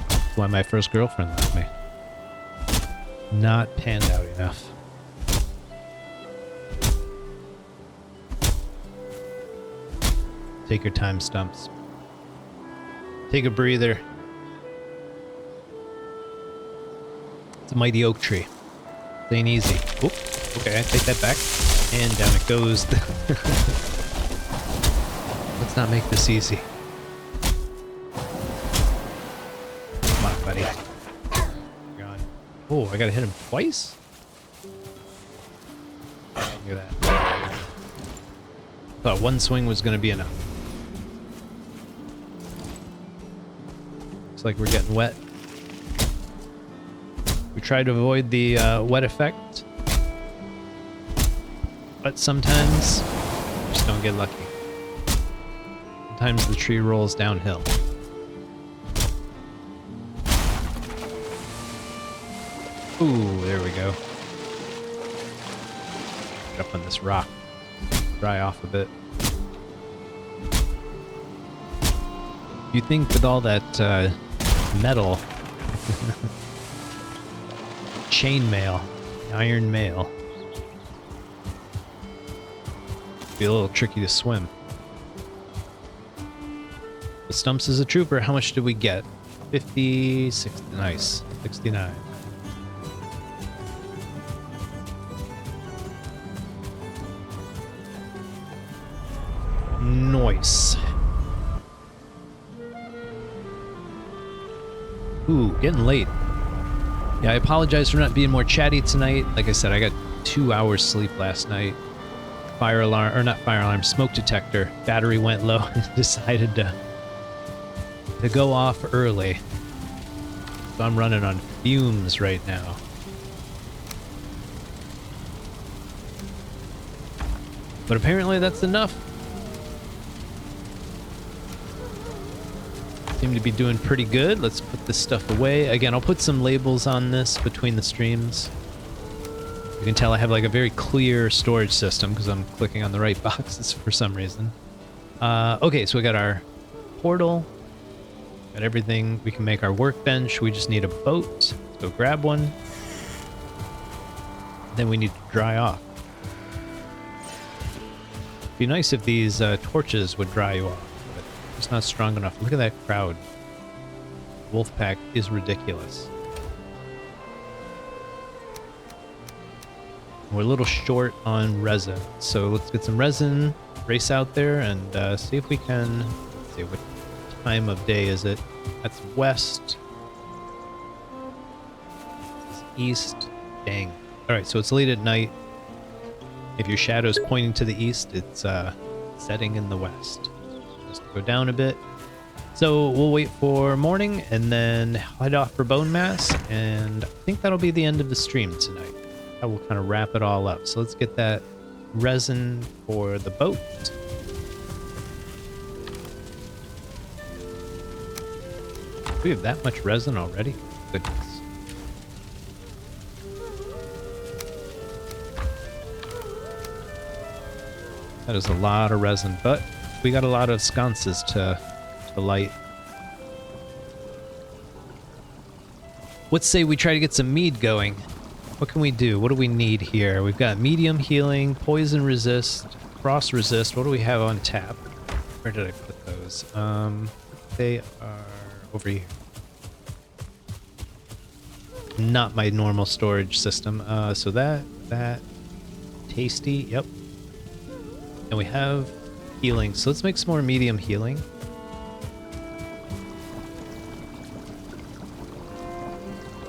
That's why my first girlfriend left me. Not panned out enough. Take your time, Stumps. Take a breather. It's a mighty oak tree. It ain't easy. Oop. Okay, I take that back. And down it goes. Let's not make this easy. Come on, buddy. God. Oh, I gotta hit him twice? Look at that. Thought one swing was gonna be enough. Looks like we're getting wet. We try to avoid the wet effect. But sometimes, we just don't get lucky. Sometimes the tree rolls downhill. Ooh, there we go. Get up on this rock. Dry off a bit. You think with all that metal, chainmail, iron mail, be a little tricky to swim. The Stumps is a trooper. How much did we get? 50, 60, nice. 69. Nice. Ooh, getting late. Yeah, I apologize for not being more chatty tonight. Like I said, I got 2 hours sleep last night. Fire alarm, or not fire alarm, smoke detector. Battery went low and decided to go off early. So I'm running on fumes right now. But apparently that's enough. Seem to be doing pretty good. Let's put this stuff away. Again, I'll put some labels on this between the streams. You can tell I have like a very clear storage system because I'm clicking on the right boxes for some reason. Okay, so we got our portal. Got everything. We can make our workbench. We just need a boat. Let's go grab one. Then we need to dry off. Be nice if these torches would dry you off, but it's not strong enough. Look at that crowd. Wolfpack is ridiculous. We're a little short on resin, so let's get some resin, race out there, and see if we can... Let's see, what time of day is it? That's west. This is east. Dang. Alright, so it's late at night. If your shadow's pointing to the east, it's setting in the west. Just go down a bit. So we'll wait for morning and then head off for Bonemass, and I think that'll be the end of the stream tonight. I will kind of wrap it all up. So let's get that resin for the boat. We have that much resin already? Goodness. That is a lot of resin, but we got a lot of sconces to light. Let's say we try to get some mead going. What can we do? What do we need here? We've got medium healing, poison resist, frost resist. What do we have on tap? Where did I put those? They are over here. Not my normal storage system. So that, tasty, yep. And we have healing, so let's make some more medium healing.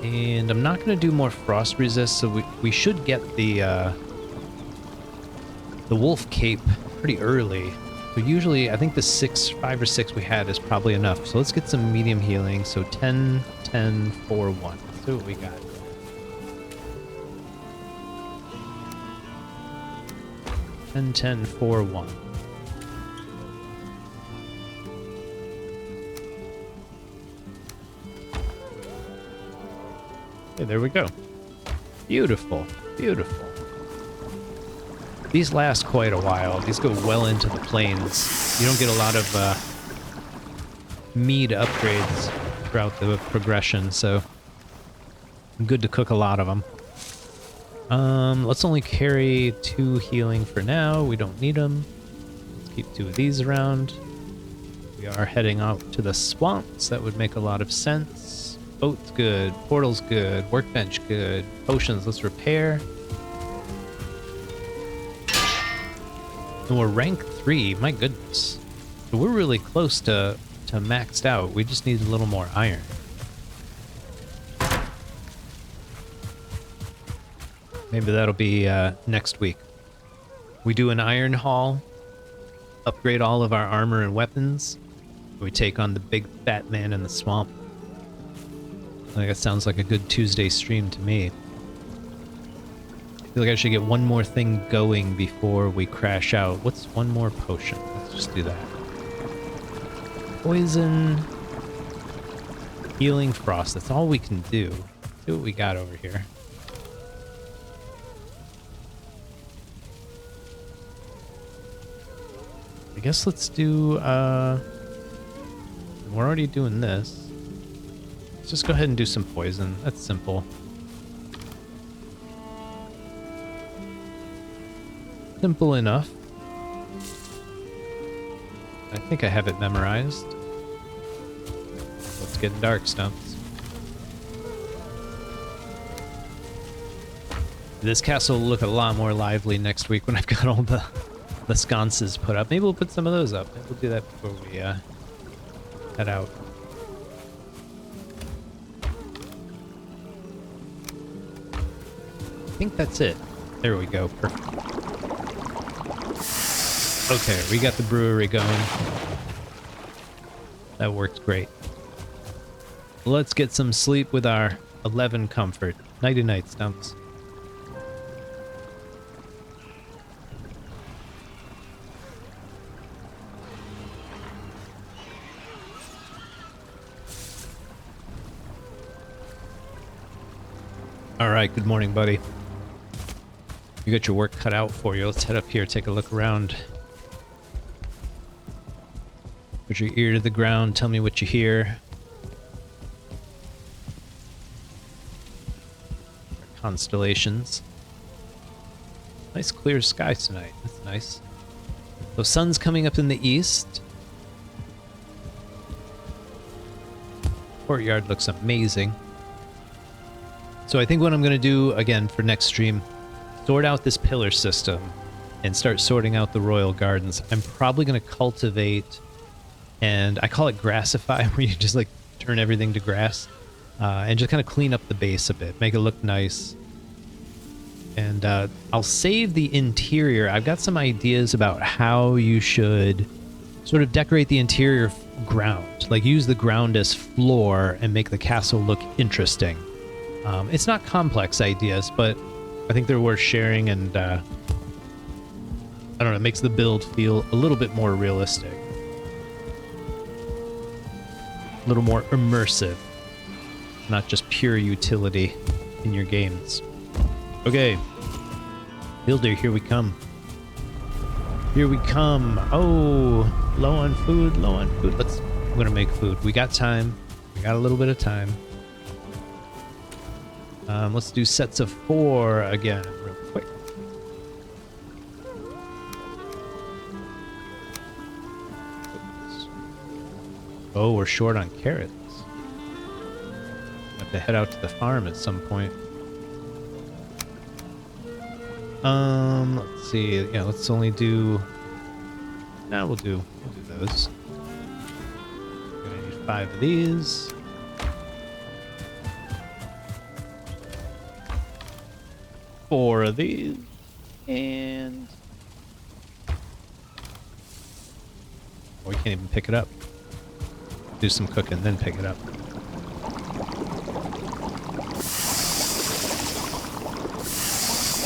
And I'm not going to do more frost resist, so we should get the wolf cape pretty early. So usually, I think the 5 or 6 we had is probably enough. So let's get some medium healing. So 10, 10, 4, 1. Let's see what we got. 10, 10, 4, 1. Okay, there we go. Beautiful, beautiful. These last quite a while. These go well into the plains. You don't get a lot of mead upgrades throughout the progression, so good to cook a lot of them. Let's only carry 2 healing for now. We don't need them. Let's keep 2 of these around. We are heading out to the swamps. That would make a lot of sense. Boat's good. Portal's good. Workbench good. Potions, let's repair. And we're rank 3. My goodness. So we're really close to maxed out. We just need a little more iron. Maybe that'll be next week. We do an iron haul, upgrade all of our armor and weapons. We take on the big fat man in the swamp. I think that sounds like a good Tuesday stream to me. I feel like I should get one more thing going before we crash out. What's one more potion? Let's just do that. Poison, healing, frost. That's all we can do. Let's see what we got over here. I guess let's do, we're already doing this. Let's just go ahead and do some poison. That's simple. Simple enough. I think I have it memorized. Let's get dark, Stumps. This castle will look a lot more lively next week when I've got all the sconces put up. Maybe we'll put some of those up. Maybe we'll do that before we head out. I think that's it. There we go. Perfect. Okay, we got the brewery going. That worked great. Let's get some sleep with our 11 comfort. Nighty night, Stumps. All right, good morning, buddy. You got your work cut out for you. Let's head up here, take a look around. Put your ear to the ground, tell me what you hear. Constellations. Nice clear sky tonight. That's nice. So sun's coming up in the east. Courtyard looks amazing. So I think what I'm going to do, again, for next stream, sort out this pillar system and start sorting out the royal gardens. I'm probably going to cultivate, and I call it grassify, where you just like turn everything to grass and just kind of clean up the base a bit, make it look nice. And I'll save the interior. I've got some ideas about how you should sort of decorate the interior ground, like use the ground as floor and make the castle look interesting. It's not complex ideas, but I think they're worth sharing, and I don't know, it makes the build feel a little bit more realistic. A little more immersive, not just pure utility in your games. Okay, builder, here we come. Here we come. Oh, low on food, low on food. I'm gonna make food. We got time. We got a little bit of time. Let's do sets of 4 again, real quick. Oh, we're short on carrots. Have to head out to the farm at some point. Let's see. Yeah, let's only do. Nah, we'll do those. We're gonna need 5 of these. 4 of these, and we can't even pick it up. Do some cooking, then pick it up.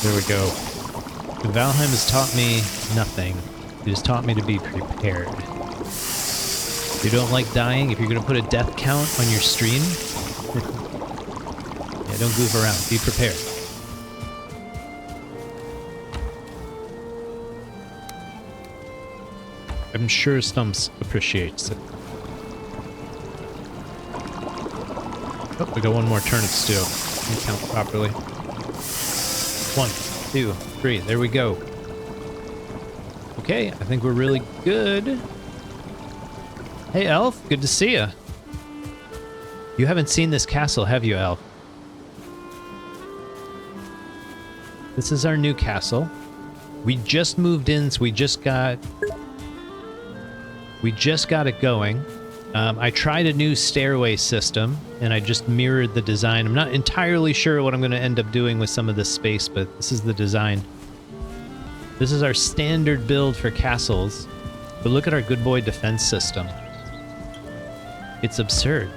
There we go. Valheim has taught me nothing. It has taught me to be prepared. If you don't like dying, if you're going to put a death count on your stream, yeah, don't goof around. Be prepared. I'm sure Stumps appreciates it. Oh, we got one more turnip stew. Can count properly. 1, 2, 3. There we go. Okay, I think we're really good. Hey, Elf. Good to see you. You haven't seen this castle, have you, Elf? This is our new castle. We just moved in, so we just got it going. I tried a new stairway system, and I just mirrored the design. I'm not entirely sure what I'm going to end up doing with some of this space, but this is the design. This is our standard build for castles, but look at our good boy defense system. It's absurd.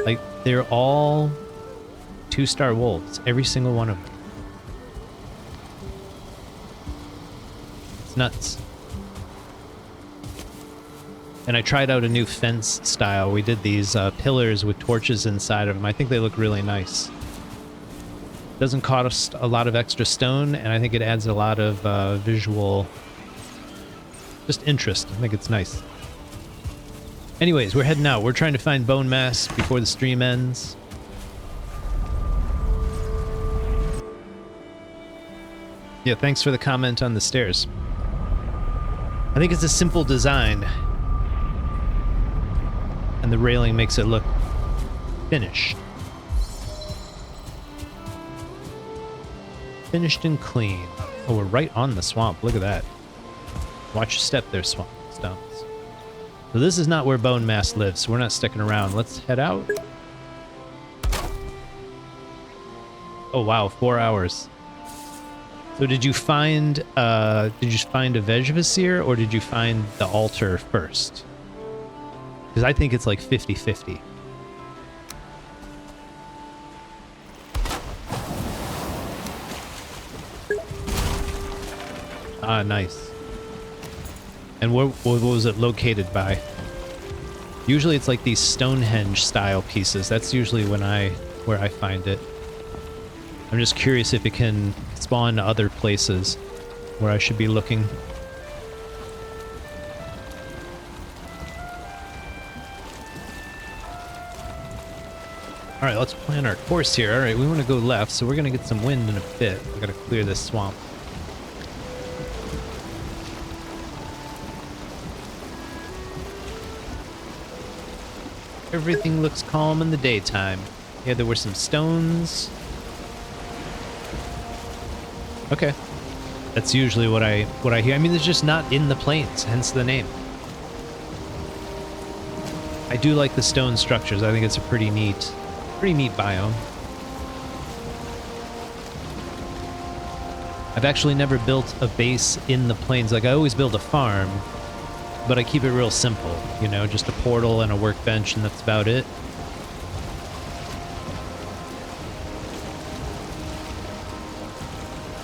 Like, they're all 2-star wolves, every single one of them. It's nuts. And I tried out a new fence style. We did these pillars with torches inside of them. I think they look really nice. Doesn't cost a lot of extra stone, and I think it adds a lot of visual, just interest. I think it's nice. Anyways, we're heading out. We're trying to find Bonemass before the stream ends. Yeah, thanks for the comment on the stairs. I think it's a simple design. And the railing makes it look finished. Finished and clean. Oh, we're right on the swamp. Look at that. Watch your step there, Stumps. So this is not where Bonemass lives, so we're not sticking around. Let's head out. Oh wow, 4 hours. So did you find a Vegevasir, or did you find the altar first? Because I think it's like 50-50. Ah, nice. And what was it located by? Usually it's like these Stonehenge style pieces. That's usually where I find it. I'm just curious if it can spawn other places where I should be looking. Alright, let's plan our course here. Alright, we want to go left, so we're going to get some wind in a bit. We got to clear this swamp. Everything looks calm in the daytime. Yeah, there were some stones. Okay. That's usually what I hear. I mean, it's just not in the plains, hence the name. I do like the stone structures. I think it's a pretty neat biome. I've actually never built a base in the plains. Like, I always build a farm, but I keep it real simple, you know, just a portal and a workbench, and that's about it.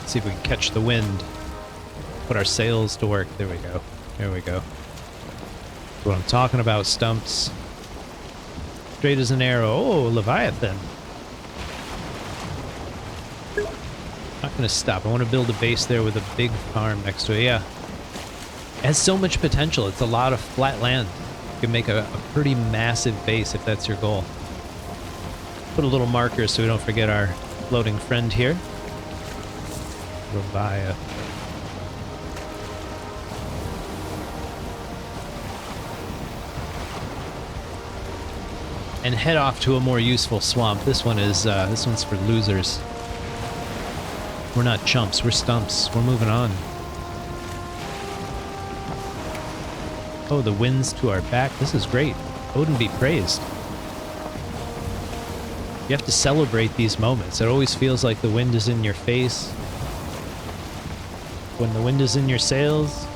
Let's see if we can catch the wind. Put our sails to work. There we go. There we go. That's what I'm talking about, Stumps. Straight as an arrow. Oh, Leviathan. Not gonna stop. I want to build a base there with a big farm next to it. Yeah. It has so much potential. It's a lot of flat land. You can make a pretty massive base if that's your goal. Put a little marker so we don't forget our floating friend here. Leviathan. And head off to a more useful swamp. This one's for losers. We're not chumps, we're stumps. We're moving on. Oh, the wind's to our back. This is great. Odin be praised. You have to celebrate these moments. It always feels like the wind is in your face. When the wind is in your sails,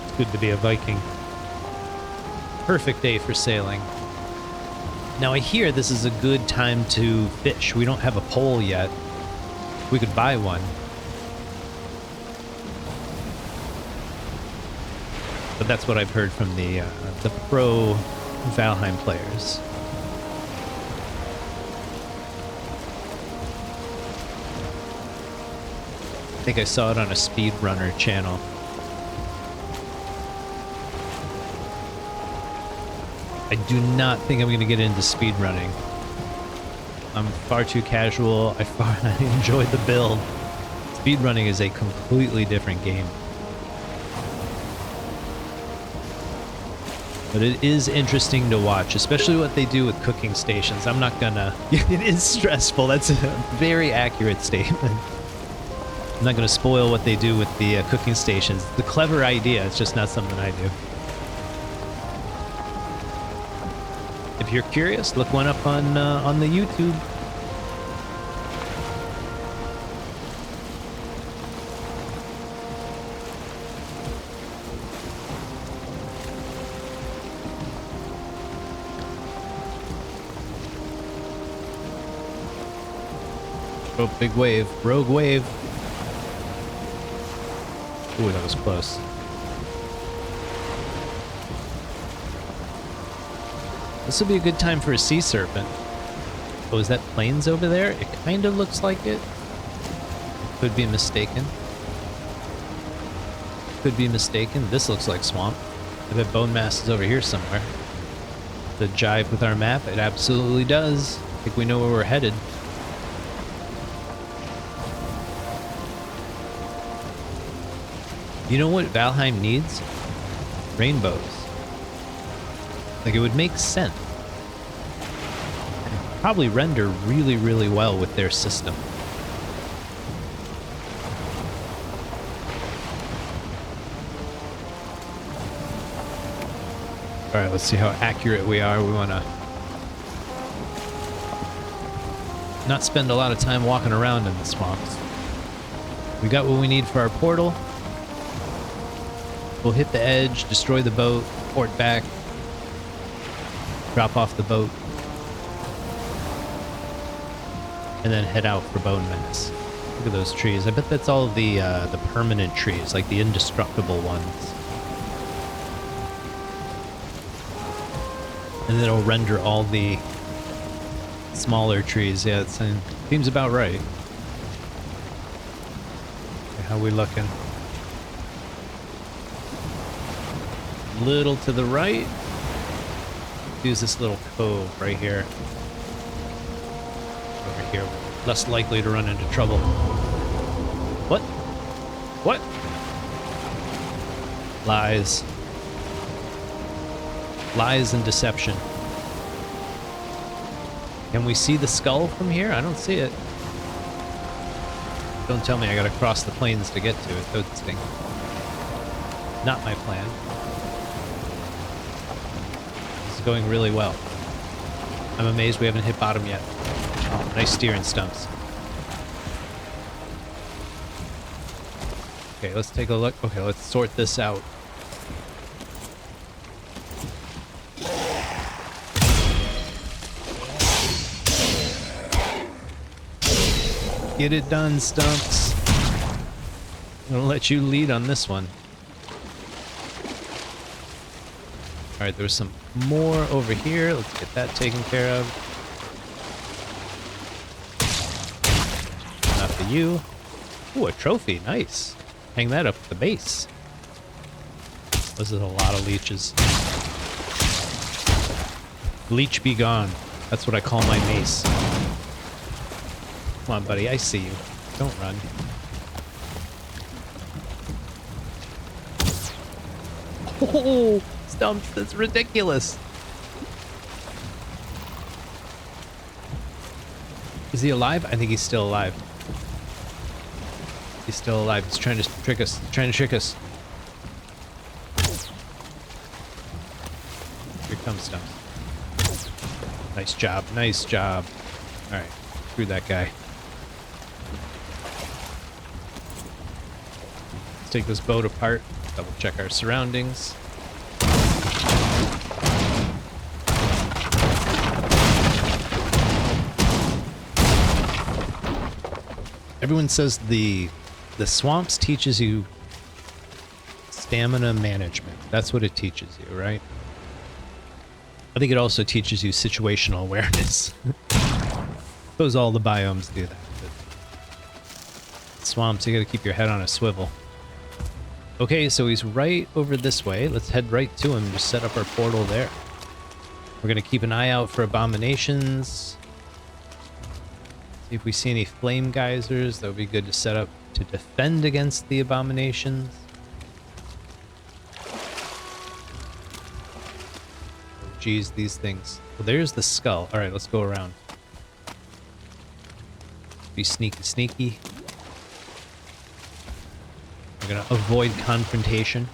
it's good to be a Viking. Perfect day for sailing. Now I hear this is a good time to fish. We don't have a pole yet. We could buy one. But that's what I've heard from the pro Valheim players. I think I saw it on a speedrunner channel. I do not think I'm going to get into speedrunning. I'm far too casual. I enjoy the build. Speedrunning is a completely different game. But it is interesting to watch, especially what they do with cooking stations. I'm not gonna... It is stressful. That's a very accurate statement. I'm not gonna spoil what they do with the cooking stations. It's a clever idea. It's just not something I do. If you're curious, look one up on the YouTube. Oh, big wave. Rogue wave. Ooh, that was close. This will be a good time for a sea serpent. Oh, is that plains over there? It kind of looks like it. Could be mistaken. Could be mistaken. This looks like swamp. I bet Bonemass is over here somewhere. The jive with our map? It absolutely does. I think we know where we're headed. You know what Valheim needs? Rainbows. Like, it would make sense. It'd probably render really, really well with their system. Alright, let's see how accurate we are. We want to not spend a lot of time walking around in the swamps. We got what we need for our portal. We'll hit the edge, destroy the boat, port back, drop off the boat, and then head out for Bonemass. Look at those trees. I bet that's all the permanent trees, like the indestructible ones. And then it'll render all the smaller trees. Yeah, it seems about right. Okay, how we looking? Little to the right. Use this little cove right here. Over here, less likely to run into trouble. What? What? Lies. Lies and deception. Can we see the skull from here? I don't see it. Don't tell me I gotta cross the plains to get to it. That stink. Not my plan. This is going really well. I'm amazed we haven't hit bottom yet. Oh, nice steering, Stumps. Okay, let's take a look. Okay, let's sort this out. Get it done, Stumps. I'm gonna let you lead on this one. Alright, there's some more over here. Let's get that taken care of. Not for you. Ooh, a trophy. Nice. Hang that up at the base. This is a lot of leeches. Leech be gone. That's what I call my mace. Come on, buddy. I see you. Don't run. Oh, Stumps, that's ridiculous. Is he alive? I think he's still alive. He's still alive. He's trying to trick us. He's trying to trick us. Here comes Stumps. Nice job. Nice job. All right. Screw that guy. Let's take this boat apart. Double check our surroundings. Everyone says the swamps teaches you stamina management. That's what it teaches you, right? I think it also teaches you situational awareness. Suppose all the biomes do that. But swamps, you gotta keep your head on a swivel. Okay, so he's right over this way. Let's head right to him and just set up our portal there. We're gonna keep an eye out for abominations. See if we see any flame geysers. That would be good to set up to defend against the abominations. Oh, geez, these things. Well, there's the skull. All right, let's go around. Be sneaky, sneaky. We're gonna avoid confrontation.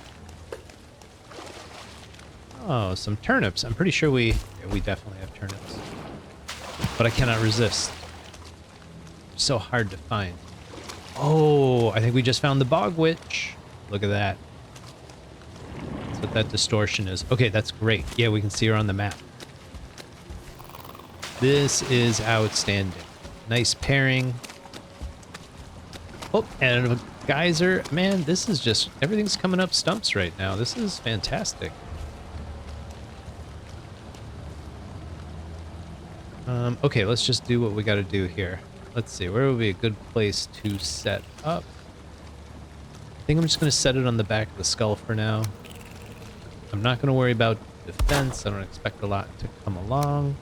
Oh, some turnips. I'm pretty sure we definitely have turnips. But I cannot resist. So hard to find. Oh, I think we just found the bog witch. Look at that. That's what that distortion is. Okay, that's great. Yeah, we can see her on the map. This is outstanding. Nice pairing. Oh, and a geyser. Man, this is just, everything's coming up Stumps right now. This is fantastic. Okay, let's just do what we got to do here. Let's see, where would be a good place to set up? I think I'm just going to set it on the back of the skull for now. I'm not going to worry about defense. I don't expect a lot to come along.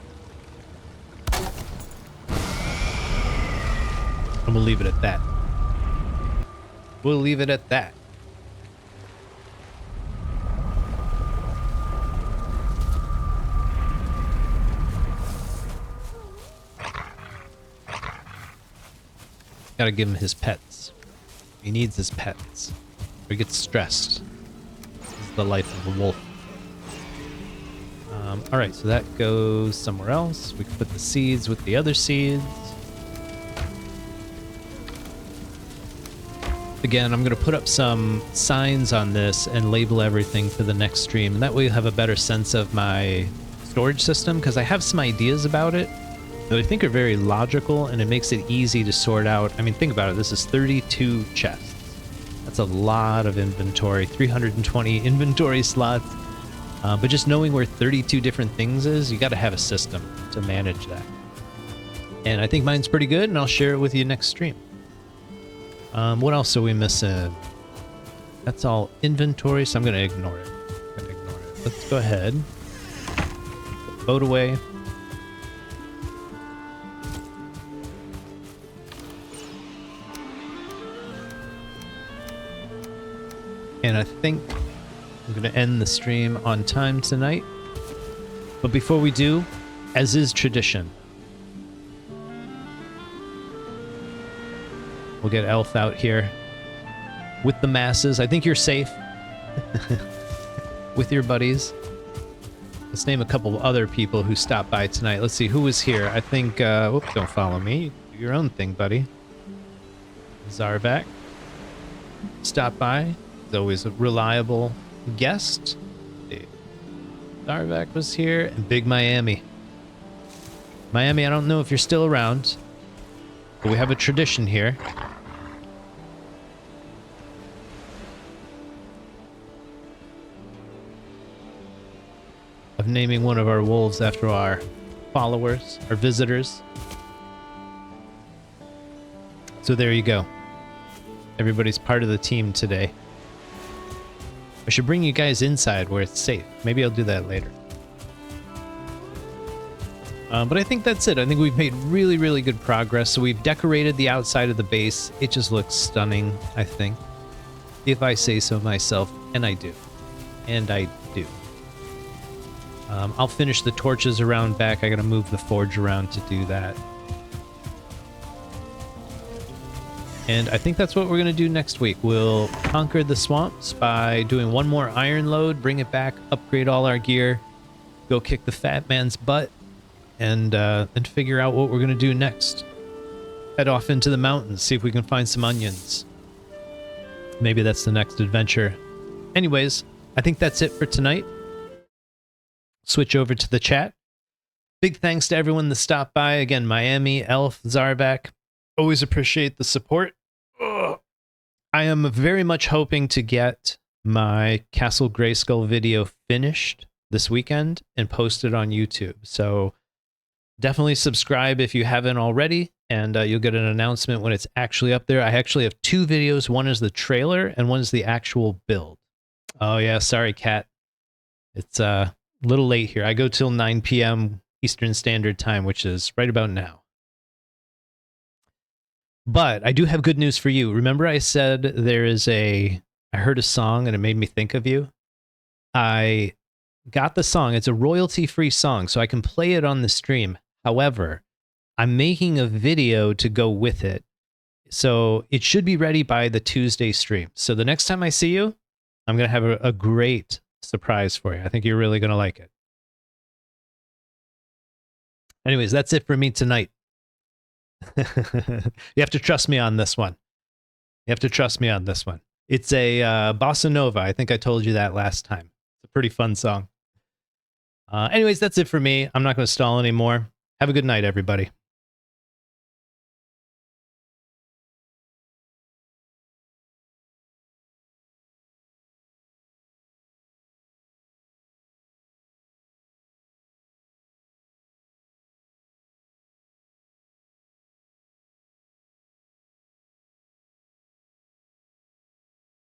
And we'll leave it at that. We'll leave it at that. Gotta give him his pets. He needs his pets. Or he gets stressed. This is the life of a wolf. Alright, so that goes somewhere else. We can put the seeds with the other seeds. Again, I'm going to put up some signs on this and label everything for the next stream. And that way you'll have a better sense of my storage system, because I have some ideas about it that I think are very logical, and it makes it easy to sort out. I mean, think about it. This is 32 chests. That's a lot of inventory, 320 inventory slots. But just knowing where 32 different things is, you got to have a system to manage that. And I think mine's pretty good, and I'll share it with you next stream. What else are we missing? That's all inventory, so I'm going to ignore it. Let's go ahead. Put the boat away. And I think I'm going to end the stream on time tonight. But before we do, as is tradition, we'll get Elf out here with the masses. I think you're safe with your buddies. Let's name a couple of other people who stopped by tonight. Let's see who was here. I think, whoops, don't follow me. Do your own thing, buddy. Zarvac stopped by. He's always a reliable guest. Zarvac was here. And Big Miami. Miami, I don't know if you're still around, but we have a tradition here. Of naming one of our wolves after our followers, our visitors. So there you go. Everybody's part of the team today. I should bring you guys inside where it's safe. Maybe I'll do that later. But I think that's it. I think we've made really, really good progress. So we've decorated the outside of the base. It just looks stunning, I think. If I say so myself, and I do. And I do. I'll finish the torches around back. I gotta move the forge around to do that. And I think that's what we're gonna do next week. We'll conquer the swamps by doing one more iron load, bring it back, upgrade all our gear, go kick the fat man's butt, and figure out what we're gonna do next. Head off into the mountains, see if we can find some onions. Maybe that's the next adventure. Anyways, I think that's it for tonight. Switch over to the chat. Big thanks to everyone that stopped by. Again, Miami, Elf, Zarvac. Always appreciate the support. Ugh. I am very much hoping to get my Castle Grayskull video finished this weekend and posted on YouTube. So definitely subscribe if you haven't already, and you'll get an announcement when it's actually up there. I actually have two videos. One is the trailer and one is the actual build. Oh yeah, sorry, Kat. It's a little late here. I go till 9 p.m. Eastern Standard Time, which is right about now. But I do have good news for you. Remember I said I heard a song and it made me think of you? I got the song. It's a royalty-free song, so I can play it on the stream. However, I'm making a video to go with it. So it should be ready by the Tuesday stream. So the next time I see you, I'm going to have a great surprise for you. I think you're really going to like it. Anyways, that's it for me tonight. You have to trust me on this one. You have to trust me on this one. It's a bossa nova. I think I told you that last time. It's a pretty fun song. Anyways, that's it for me. I'm not going to stall anymore. Have a good night, everybody.